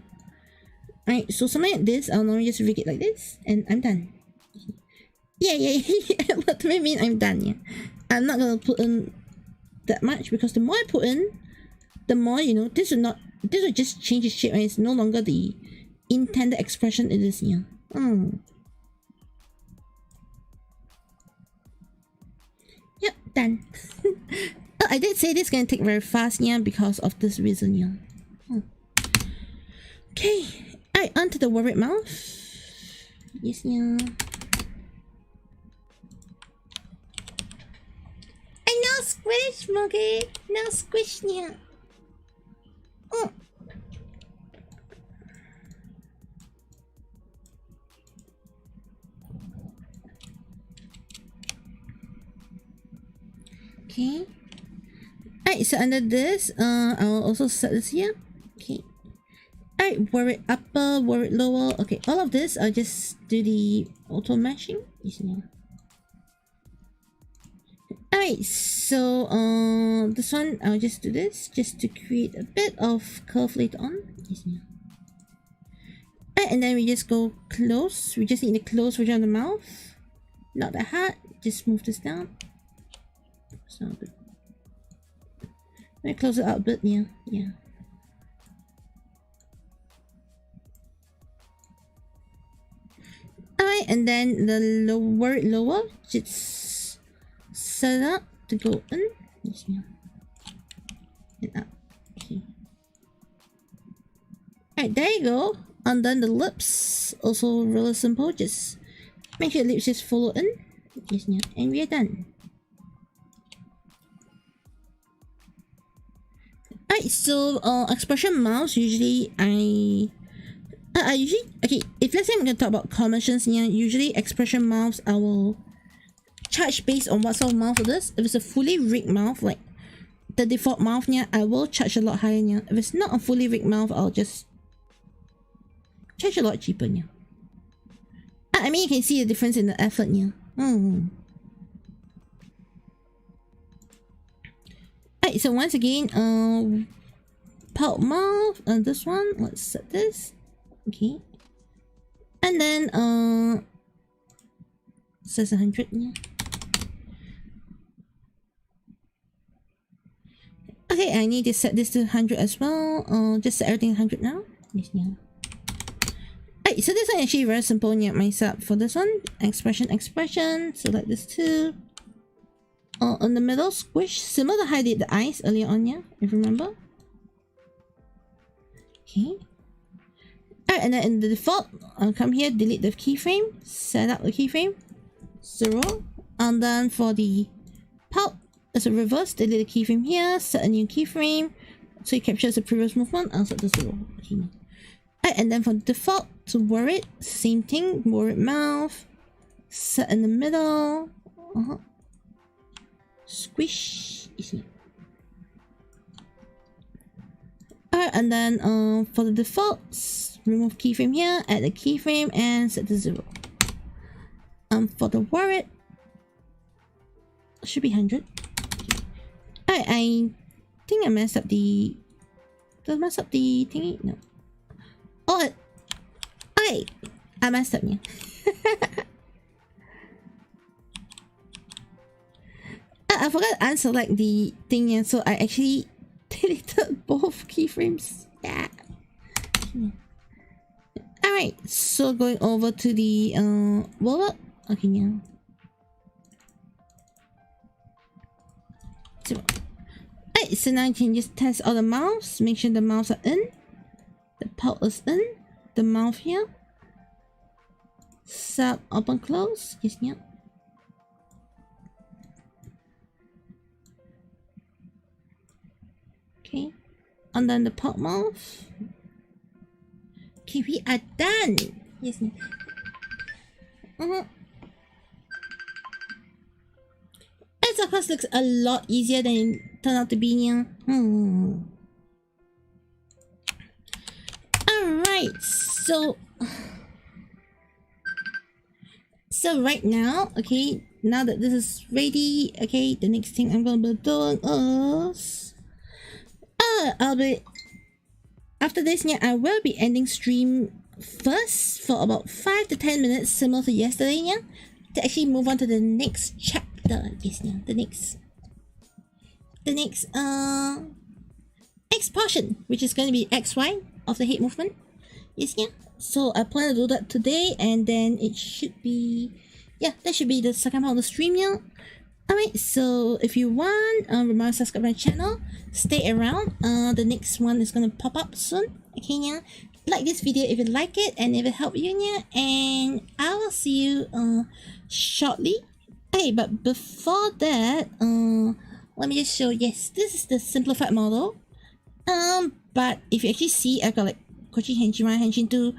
Alright, so something like this, I'll normally just rig it like this, and I'm done. Yeah. What do I mean I'm done, yeah? I'm not gonna put in that much because the more I put in, the more, you know, this will just change its shape and it's no longer the intended expression it is, yeah. Yep, done. I did say this is gonna take very fast, yeah, because of this reason, yeah. Okay, alright, onto the worried mouth. Yes, yeah. I know squish, Mogi. No squish, yeah. Okay. Alright, so under this, I'll also set this here. Okay. Alright, were it upper, were it lower. Okay, all of this, I'll just do the auto meshing. Alright, so this one, I'll just do this just to create a bit of curve later on. Alright, and then we just go close. We just need the close version of the mouth. Not that hard. Just move this down. So good. Let me close it out a bit, yeah. Alright, and then the lower, just set it up to go in. And up. Okay. Alright, there you go. And then the lips, also really simple. Just make sure the lips just follow in. And we are done. Alright, so expression mouths usually I usually, okay, if let's say I'm gonna talk about conventions here, usually expression mouths I will charge based on what sort of mouth it is. If it's a fully rigged mouth, like the default mouth here, I will charge a lot higher here. If it's not a fully rigged mouth, I'll just charge a lot cheaper here. I mean, you can see the difference in the effort here. Alright, so once again, pulp mouth, and this one, let's set this. Okay. And then, says 100, yeah. Okay, I need to set this to 100 as well. Just set everything 100 now. Yes, yeah. Alright, so this one actually very simple. Yeah, my setup for this one. Expression. Select this too. On the middle, squish. Similar to how I did the eyes earlier on, yeah, if you remember. Okay. Alright, and then in the default, I'll come here, delete the keyframe, set up the keyframe, 0. And then for the pulp, as a reverse, delete the keyframe here, set a new keyframe, so it captures the previous movement, I'll set the 0. Okay. Alright, and then for default, to word it, same thing, word mouth, set in the middle, squish, Alright, and then for the defaults, remove keyframe here, add the keyframe and set to 0. For the word, should be 100. Alright, I think I messed up the... Did I mess up the thingy? No. Oh, okay, I messed up here. I forgot to unselect the thing here, so I actually deleted both keyframes. Yeah. Alright, so going over to the wallet. Okay, yeah. 0. Alright, so now you can just test all the mouths. Make sure the mouths are in. The pulp is in. The mouth here. Sub, open, close. Yes, yeah. Okay. And then the pulp mouth. Okay, we are done. Yes. It of course looks a lot easier than it turned out to be here. Alright, so right now, okay, now that this is ready, okay, the next thing I'm gonna be doing is I'll be after this, yeah, I will be ending stream first for about 5 to 10 minutes, similar to yesterday, yeah, to actually move on to the next chapter. Yes, yeah, the next X portion, which is going to be XY of the head movement. Yes, yeah. So I plan to do that today, and then it should be, yeah, that should be the second part of the stream, yeah. Alright, so if you want, remember to subscribe to my channel, stay around, the next one is gonna pop up soon, okay, yeah. Like this video if you like it and if it helped you, yeah, and I will see you shortly. Hey, but before that, let me just show, yes, this is the simplified model, but if you actually see, I've got like Kochi Henshin 1, Henshin 2,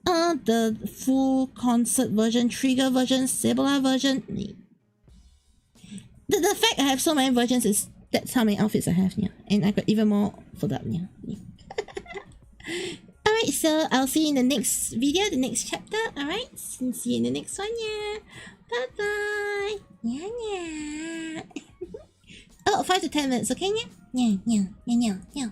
the full concert version, trigger version, stabilizer version. The fact I have so many versions is that's how many outfits I have, yeah. And I got even more for that, yeah. Alright, so I'll see you in the next video, the next chapter, alright? And see you in the next one, yeah. Bye bye. Yeah, yeah. Oh, 5 to 10 minutes, okay, yeah? Yeah, yeah, yeah, yeah, yeah.